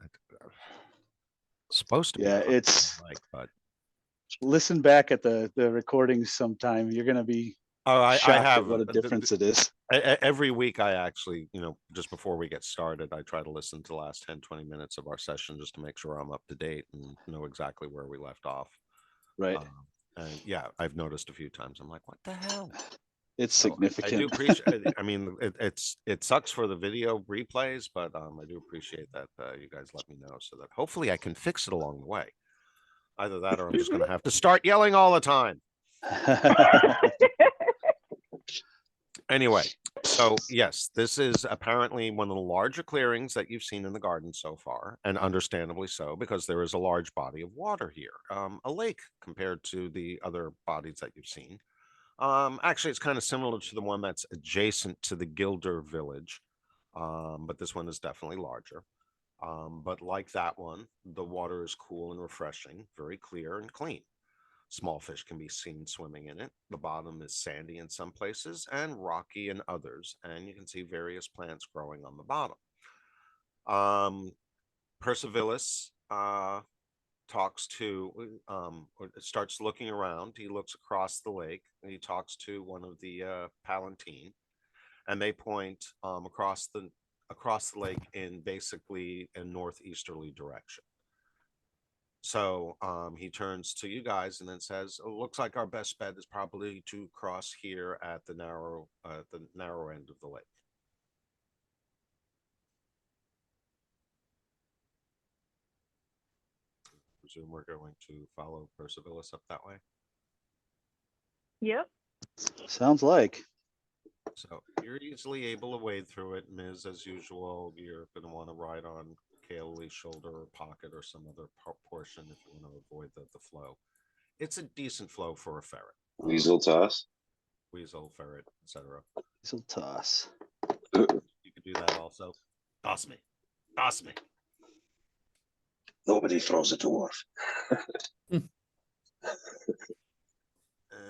A: supposed to be.
F: Yeah,
A: a
F: it's
A: mic, but
F: listen back at the recordings sometime. You're gonna be
A: oh, I
F: shocked
A: have
F: at what a difference it is.
A: every week. I actually, just before we get started, I try to listen to the last 10, 20 minutes of our session just to make sure I'm up to date and know exactly where we left off.
F: Right.
A: And yeah, I've noticed a few times. I'm like, what the hell?
F: It's
A: So I
F: significant.
A: do appreciate. I mean, it sucks for the video replays, but I do appreciate that you guys let me know so that hopefully I can fix it along the way. Either that, or I'm just going to have to start yelling all the time. Anyway, so yes, this is apparently one of the larger clearings that you've seen in the garden so far, and understandably so, because there is a large body of water here, a lake compared to the other bodies that you've seen. Actually, it's kind of similar to the one that's adjacent to the Gilder village, but this one is definitely larger. But like that one, the water is cool and refreshing, very clear and clean. Small fish can be seen swimming in it. The bottom is sandy in some places and rocky in others, and you can see various plants growing on the bottom. Percivalis talks to, or starts looking around. He looks across the lake, and he talks to one of the Palatine, and they point across the lake in basically a northeasterly direction. So he turns to you guys and then says, "It looks like our best bet is probably to cross here at the narrow end of the lake." I presume we're going to follow Percivalis up that way.
B: Yep.
F: Sounds like.
A: So you're easily able to wade through it. Ms. As usual, you're going to want to ride on Kaylee's shoulder or pocket or some other portion if you want to avoid the flow. It's a decent flow for a ferret.
D: Weasel toss.
A: Weasel, ferret, etc.
F: Weasel toss.
A: You could do that also. Toss me. Toss me.
D: Nobody throws a dwarf.
A: And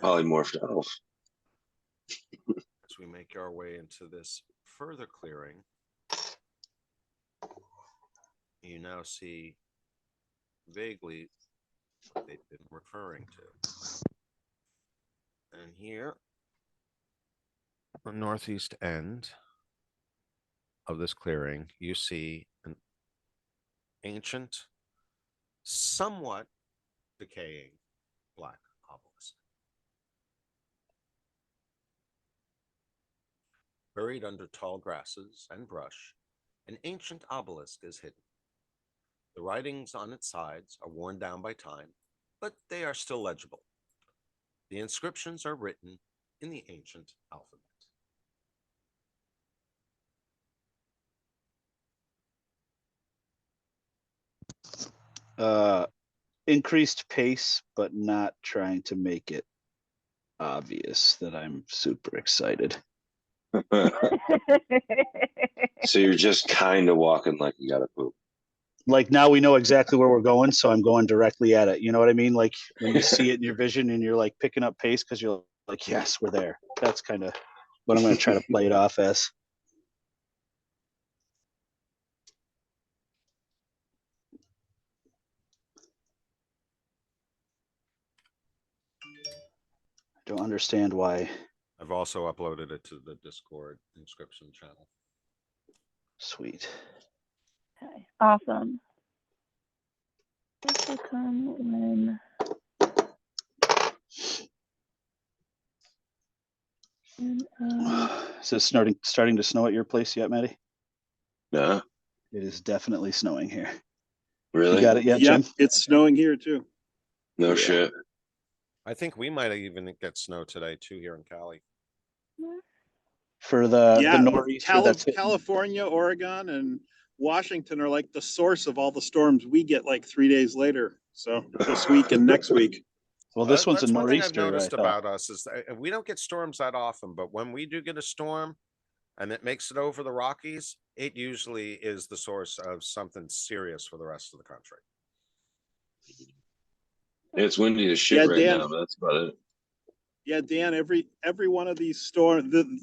D: Polymorphed elf.
A: as we make our way into this further clearing, you now see vaguely what they've been referring to. And here, the northeast end of this clearing, you see an ancient, somewhat decaying black obelisk. Buried under tall grasses and brush, an ancient obelisk is hidden. The writings on its sides are worn down by time, but they are still legible. The inscriptions are written in the ancient alphabet.
F: Increased pace, but not trying to make it obvious that I'm super excited.
D: So you're just kind of walking like you gotta poop.
F: Like now we know exactly where we're going, so I'm going directly at it. You know what I mean? Like when you see it in your vision and you're like picking up pace because you're like, yes, we're there. That's kind of what I'm going to try to play it off as. I don't understand why.
A: I've also uploaded it to the Discord inscription channel.
F: Sweet.
B: Okay, awesome. This will come when.
F: Is it starting to snow at your place yet, Maddie?
D: No,
F: It is definitely snowing here.
D: really?
F: You got it yet,
H: Yep,
F: Jim?
H: it's snowing here too.
D: No
F: Yeah.
D: shit.
A: I think we might even get snow today too here in Cali.
F: For the
H: Yeah,
F: nor'easter that's hitting.
H: California, Oregon, and Washington are like the source of all the storms we get like 3 days later. So this week and next week.
F: Well, this one's a
A: That's one thing I've
F: nor'easter.
A: noticed
F: I thought.
A: about us is that we don't get storms that often, but when we do get a storm and it makes it over the Rockies, it usually is the source of something serious for the rest of the country.
D: It's windy as shit
H: Yeah,
D: right
H: Dan.
D: now, but that's about it.
H: Yeah, Dan, every one of these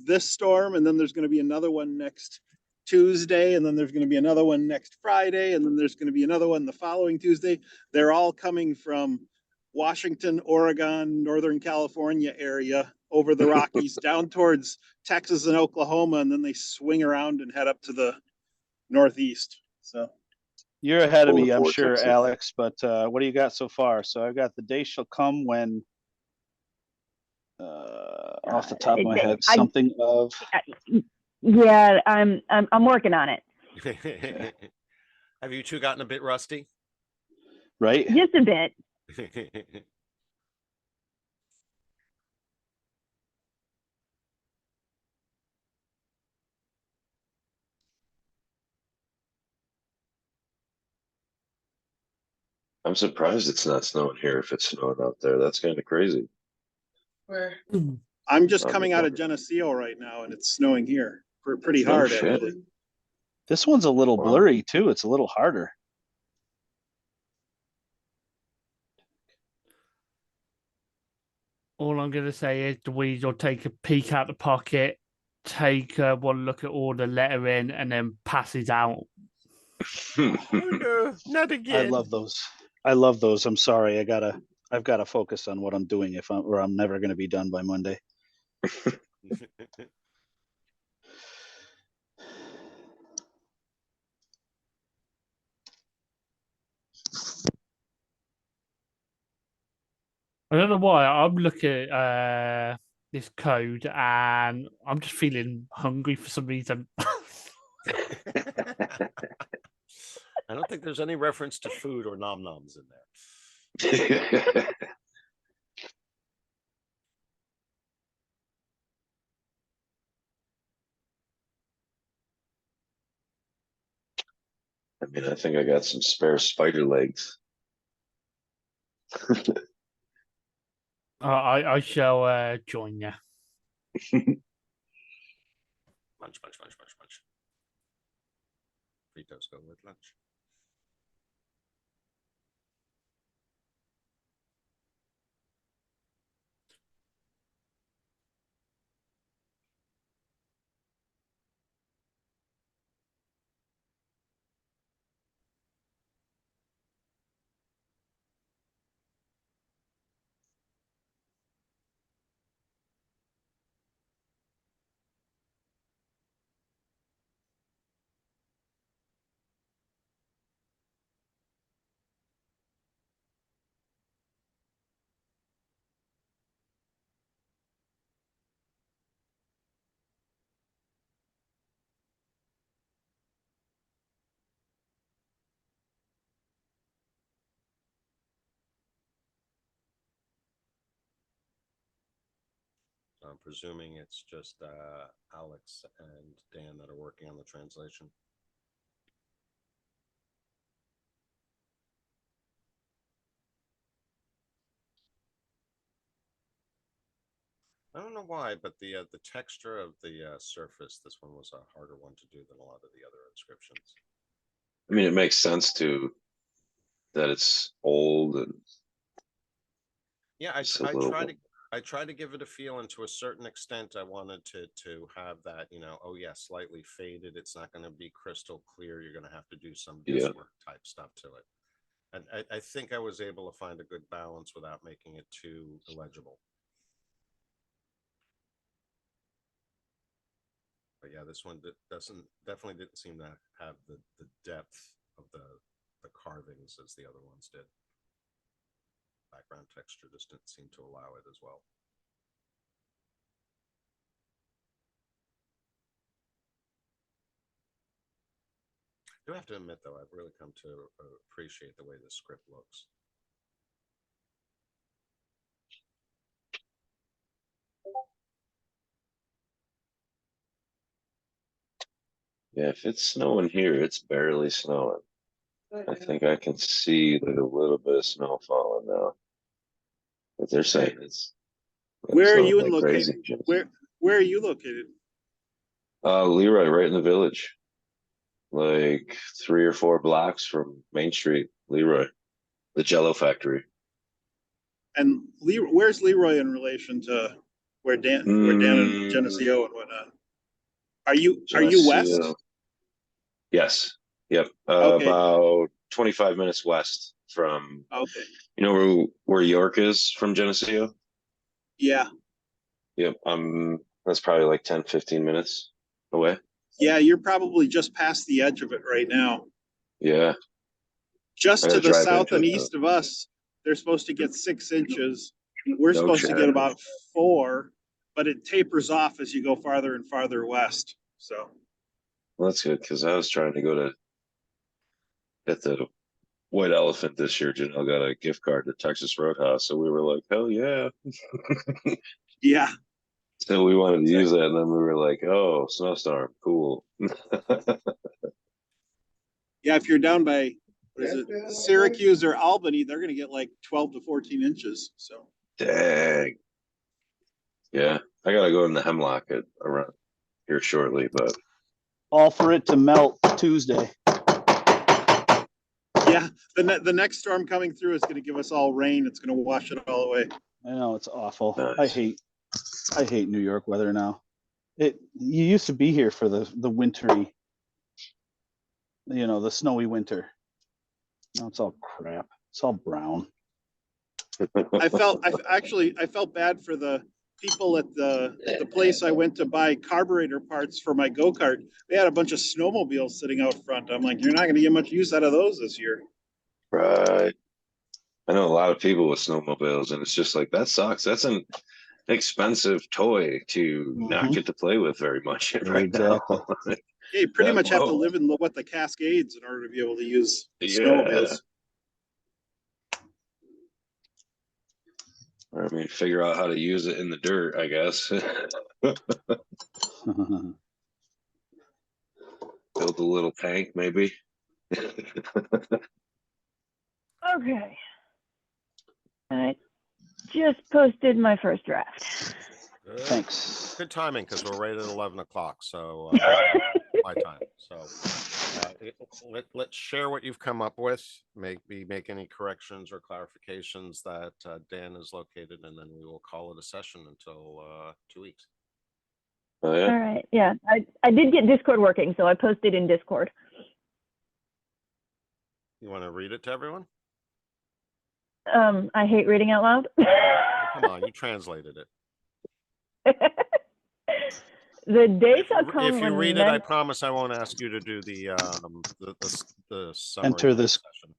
H: this storm, and then there's going to be another one next Tuesday, and then there's going to be another one next Friday, and then there's going to be another one the following Tuesday. They're all coming from Washington, Oregon, Northern California area over the Rockies down towards Texas and Oklahoma, and then they swing around and head up to the Northeast. So
F: You're ahead of me,
D: Polar
F: I'm sure,
D: vortex.
F: Alex, but what do you got so far? So I've got the day shall come when, off the top of my head, something of.
B: Yeah, I'm working on it.
A: Have you two gotten a bit rusty?
F: Right?
B: Just a bit.
D: I'm surprised it's not snowing here if it's snowing out there. That's kind of crazy.
G: Where?
H: I'm just coming out of Geneseo right now, and it's snowing here pretty hard,
D: shit.
H: actually.
F: This one's a little
D: Wow.
F: blurry too. It's a little harder.
E: All I'm going to say is the weasel take a peek out the pocket, take one look at all the lettering, and then passes out.
A: Oh no, not again.
F: I love those. I love those. I'm sorry. I've got to focus on what I'm doing or I'm never going to be done by Monday.
E: I don't know why. I'm looking at this code and I'm just feeling hungry for some reason.
A: I don't think there's any reference to food or nom noms in there.
D: mean, I think I got some spare spider legs.
E: I shall join you.
A: Munch, munch, munch, munch, munch. Fritos go with lunch. So I'm presuming it's just Alex and Dan that are working on the translation. I don't know why, but the texture of the surface, this one was a harder one to do than a lot of the other inscriptions.
D: I mean, it makes sense to that it's old and
A: Yeah,
D: it's a little.
A: I try to give it a feel, and to a certain extent, I wanted to have that, you know, oh yeah, slightly faded. It's not going to be crystal clear. You're going to have to do some
D: Yeah.
A: guesswork type stuff to it. And I think I was able to find a good balance without making it too illegible. But yeah, this one definitely didn't seem to have the depth of the carvings as the other ones did. Background texture just didn't seem to allow it as well. I do have to admit, though, I've really come to appreciate the way the script looks.
D: Yeah, if it's snowing here, it's barely snowing. I think I can see like a little bit of snow falling now. But they're saying it's
H: Where are
D: snowing
H: you
D: like
H: located?
D: crazy.
H: Where are you located?
D: Leroy, right in the village, like 3 or 4 blocks from Main Street. Leroy, the Jello factory.
H: And where's Leroy in relation to where Dan and Geneseo and whatnot? Are you west?
D: Geneseo. Yes. Yep.
H: Okay.
D: About 25 minutes west from.
H: Okay.
D: You know where York is from Geneseo?
H: Yeah.
D: Yep. That's probably like 10, 15 minutes away.
H: Yeah, you're probably just past the edge of it right now.
D: Yeah.
H: Just
D: I
H: to
D: gotta
H: the
D: drive
H: south
D: into
H: and
D: it,
H: east of us, they're supposed to get 6 inches. We're
D: No
H: supposed to
D: shit.
H: get about 4, but it tapers off as you go farther and farther west. So
D: Well, that's good because I was trying to go to at the White Elephant this year. Janelle got a gift card to Texas Roadhouse, so we were like, "Hell yeah!"
H: yeah.
D: So we wanted to use that, and then we were like, "Oh, snowstorm, cool."
H: Yeah, if you're down by what is it, Syracuse or Albany, they're gonna get like 12 to 14 inches. So
D: Dang. Yeah, I gotta go in the Hemlock around here shortly, but
C: All for it to melt Tuesday.
H: yeah, the next storm coming through is gonna give us all rain. It's gonna wash it all away.
C: I know it's awful.
D: Nice.
C: I hate New York weather now. You used to be here for the wintry, the snowy winter. Now it's all crap. It's all brown.
H: I felt bad for the people at the place I went to buy carburetor parts for my go-kart. They had a bunch of snowmobiles sitting out front. I'm like, you're not going to get much use out of those this year.
D: Right. I know a lot of people with snowmobiles, and it's just like that sucks. That's an expensive toy to not get to play with very much right
C: Exactly.
D: now.
H: Yeah, you pretty much have to
D: blows.
H: live in the Cascades in order to be able to use
D: Yeah.
H: snowmobiles.
D: I mean, figure out how to use it in the dirt, I guess. Build a little tank, maybe.
B: Okay. I just posted my first draft.
A: Good.
F: Thanks.
A: Good timing because we're right at 11 o'clock. So my time. So let's share what you've come up with. Maybe make any corrections or clarifications that Dan has located, and then we will call it a session until 2 weeks.
D: Oh yeah.
B: All right. Yeah, I did get Discord working, so I posted in Discord.
A: You want to read it to everyone?
B: I hate reading out loud.
A: Oh, come on, you translated it.
B: The day shall come
A: If you
B: when
A: read it,
B: men...
A: I promise I won't ask you to do the summary
F: Enter
A: of the
F: this-
A: session.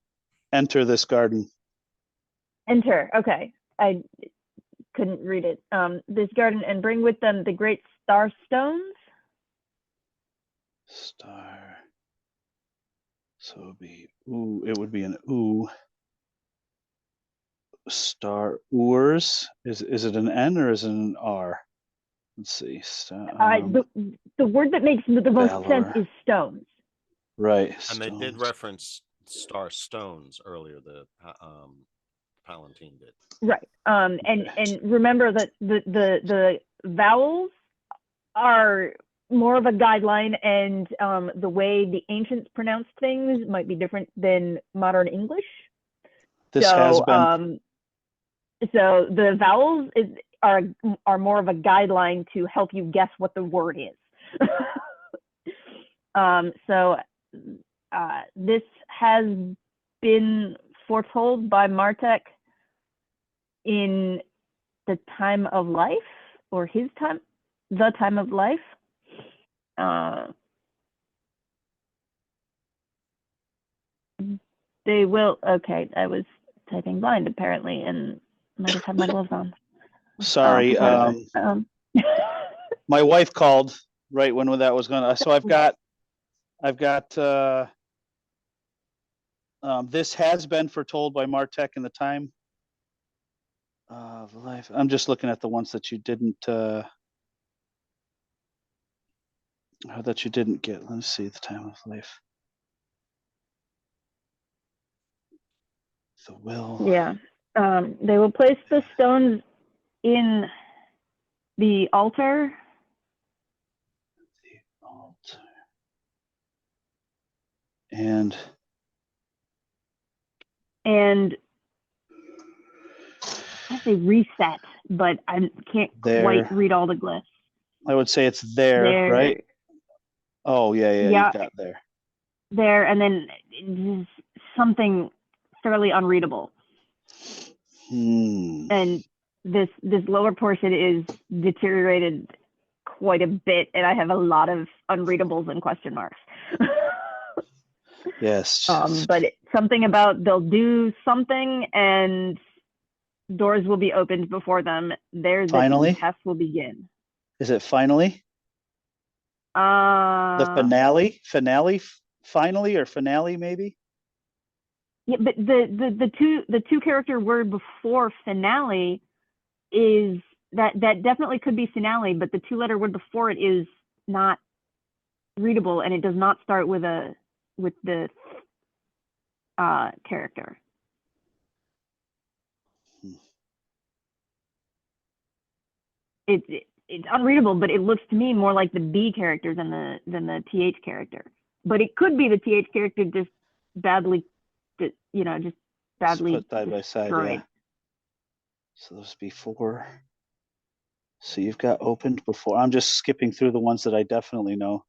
F: Enter this garden.
B: Enter. Okay. I couldn't read it. This garden, and bring with them the great star stones.
F: Star. So it would be ooh. It would be an ooh. Star oors. Is it an N or is it an R? Let's see.
B: The word that makes the most sense
F: Valor.
B: is stones.
F: Right.
A: And they did
F: stones.
A: reference star stones earlier. The Palatine did.
B: Right. And remember that the vowels are more of a guideline, and the way the ancients pronounced things might be different than modern English.
F: This has been.
B: So the vowels are more of a guideline to help you guess what the word is. This has been foretold by Martek in the time of life, or his time, the time of life. They will. Okay, I was typing blind apparently, and I just had my gloves on.
F: Sorry. My wife called right when that was going to. So I've got. This has been foretold by Martek in the time of life. I'm just looking at the ones that you didn't. That you didn't get. Let's see the time of life. The will.
B: Yeah. They will place the stones in the altar.
F: The altar. And
B: I say reset, but I can't quite read all the glyphs.
F: I would say it's there, right? Oh yeah, you got there.
B: There, and then something fairly unreadable. And this lower portion is deteriorated quite a bit, and I have a lot of unreadables and question marks.
F: Yes.
B: But something about they'll do something and doors will be opened before them. The test will begin.
F: Is it finally? The finale, finally, or finale maybe?
B: Yeah, but the two character word before finale is that definitely could be finale, but the 2-letter word before it is not readable, and it does not start with the character. It's unreadable, but it looks to me more like the B character than the TH character. But it could be the TH character just badly, just badly
F: put side by side. Yeah. So those before. So you've got opened before. I'm just skipping through the ones that I definitely know.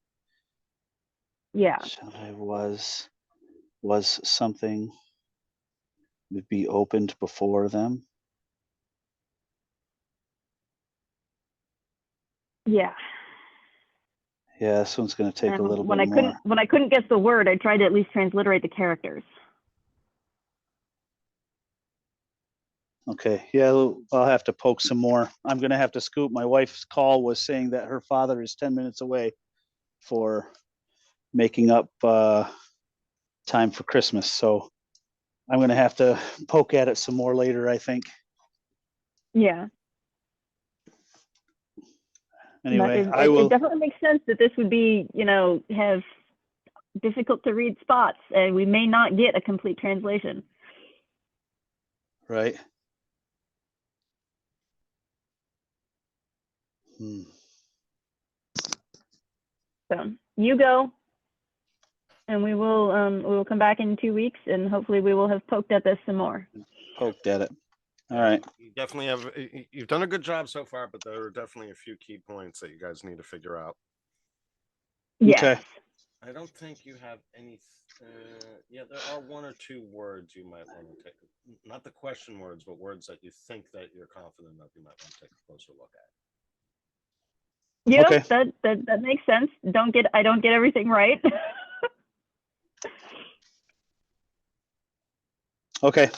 B: Yeah.
F: Shall I was something would be opened before them?
B: Yeah.
F: Yeah, this one's going to take a little bit more.
B: When I couldn't guess the word, I tried to at least transliterate the characters.
F: Okay, yeah, I'll have to poke some more. I'm going to have to scoop. My wife's call was saying that her father is 10 minutes away for making up time for Christmas. So I'm going to have to poke at it some more later, I think.
B: Yeah.
F: Anyway,
B: it definitely makes sense that this would be, have difficult to read spots, and we may not get a complete translation.
F: Right. Hmm.
B: So you go, and we will come back in 2 weeks, and hopefully we will have poked at this some more.
F: Poked at it. All right.
A: You definitely have. You've done a good job so far, but there are definitely a few key points that you guys need to figure out.
B: Yes.
F: Okay.
A: I don't think you have any. Yeah, there are one or two words you might want to take. Not the question words, but words that you think that you're confident of. You might want to take a closer look at.
B: Yeah,
F: Okay.
B: that makes sense. I don't get everything right.
F: Okay.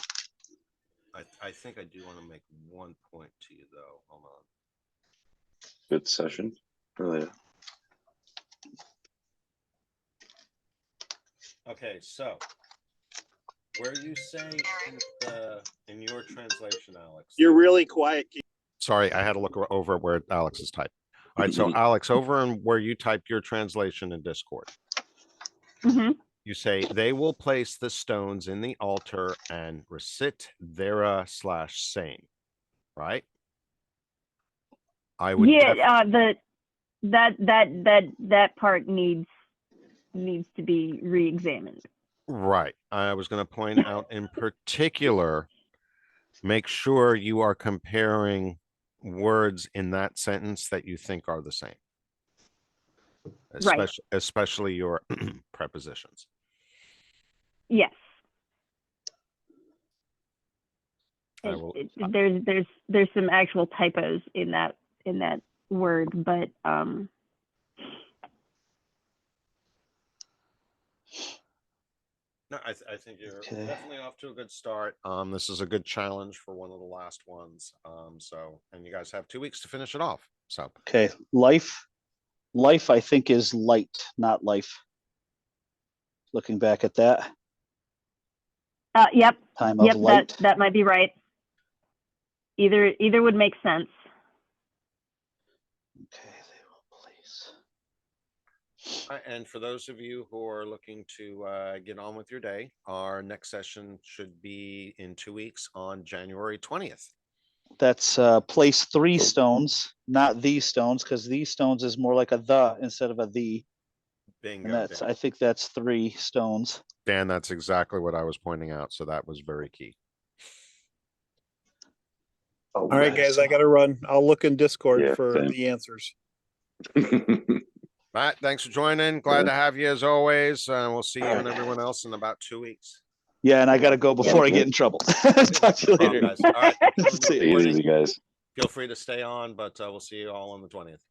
A: I think I do want to make one point to you though. Hold on.
D: Good session. Oh, yeah.
A: Okay, so where you say in your translation, Alex.
H: You're really quiet. Keith.
A: Sorry, I had to look over where Alex is typed. All right, so Alex, over and where you typed your translation in Discord, you say they will place the stones in the altar and recite thera/same, right? I would.
B: Yeah, that part needs to be re-examined.
A: Right. I was going to point out in particular, make sure you are comparing words in that sentence that you think are the same.
B: Right.
A: Especially your prepositions.
B: Yes.
A: I will,
B: There's some actual typos in that word, but
A: no, I think you're
F: Okay.
A: definitely off to a good start. This is a good challenge for one of the last ones. So, and you guys have 2 weeks to finish it off. So,
F: Okay. Life, I think, is light, not life. Looking back at that.
B: yep.
F: Time of
B: Yep,
F: light.
B: that might be right. Either would make sense.
F: Okay, they will place.
A: and for those of you who are looking to get on with your day, our next session should be in 2 weeks on January 20th.
F: That's place 3 stones, not these stones, because these stones is more like a the instead of a the.
A: Bingo.
F: And that's,
A: Dan.
F: I think that's 3 stones.
A: Dan, that's exactly what I was pointing out. So that was very key.
H: All right, guys, I got to run. I'll look in Discord
D: Yeah,
H: for
D: same.
H: the answers.
A: Matt, thanks for joining. Glad to have you as always. We'll see you and everyone else in about 2 weeks.
F: Yeah, and I got to go before I get in trouble. Talk to you
A: No problem,
F: later.
A: guys. All right.
F: See you.
D: Take it easy, guys.
A: Feel free to stay on, but we'll see you all on the 20th.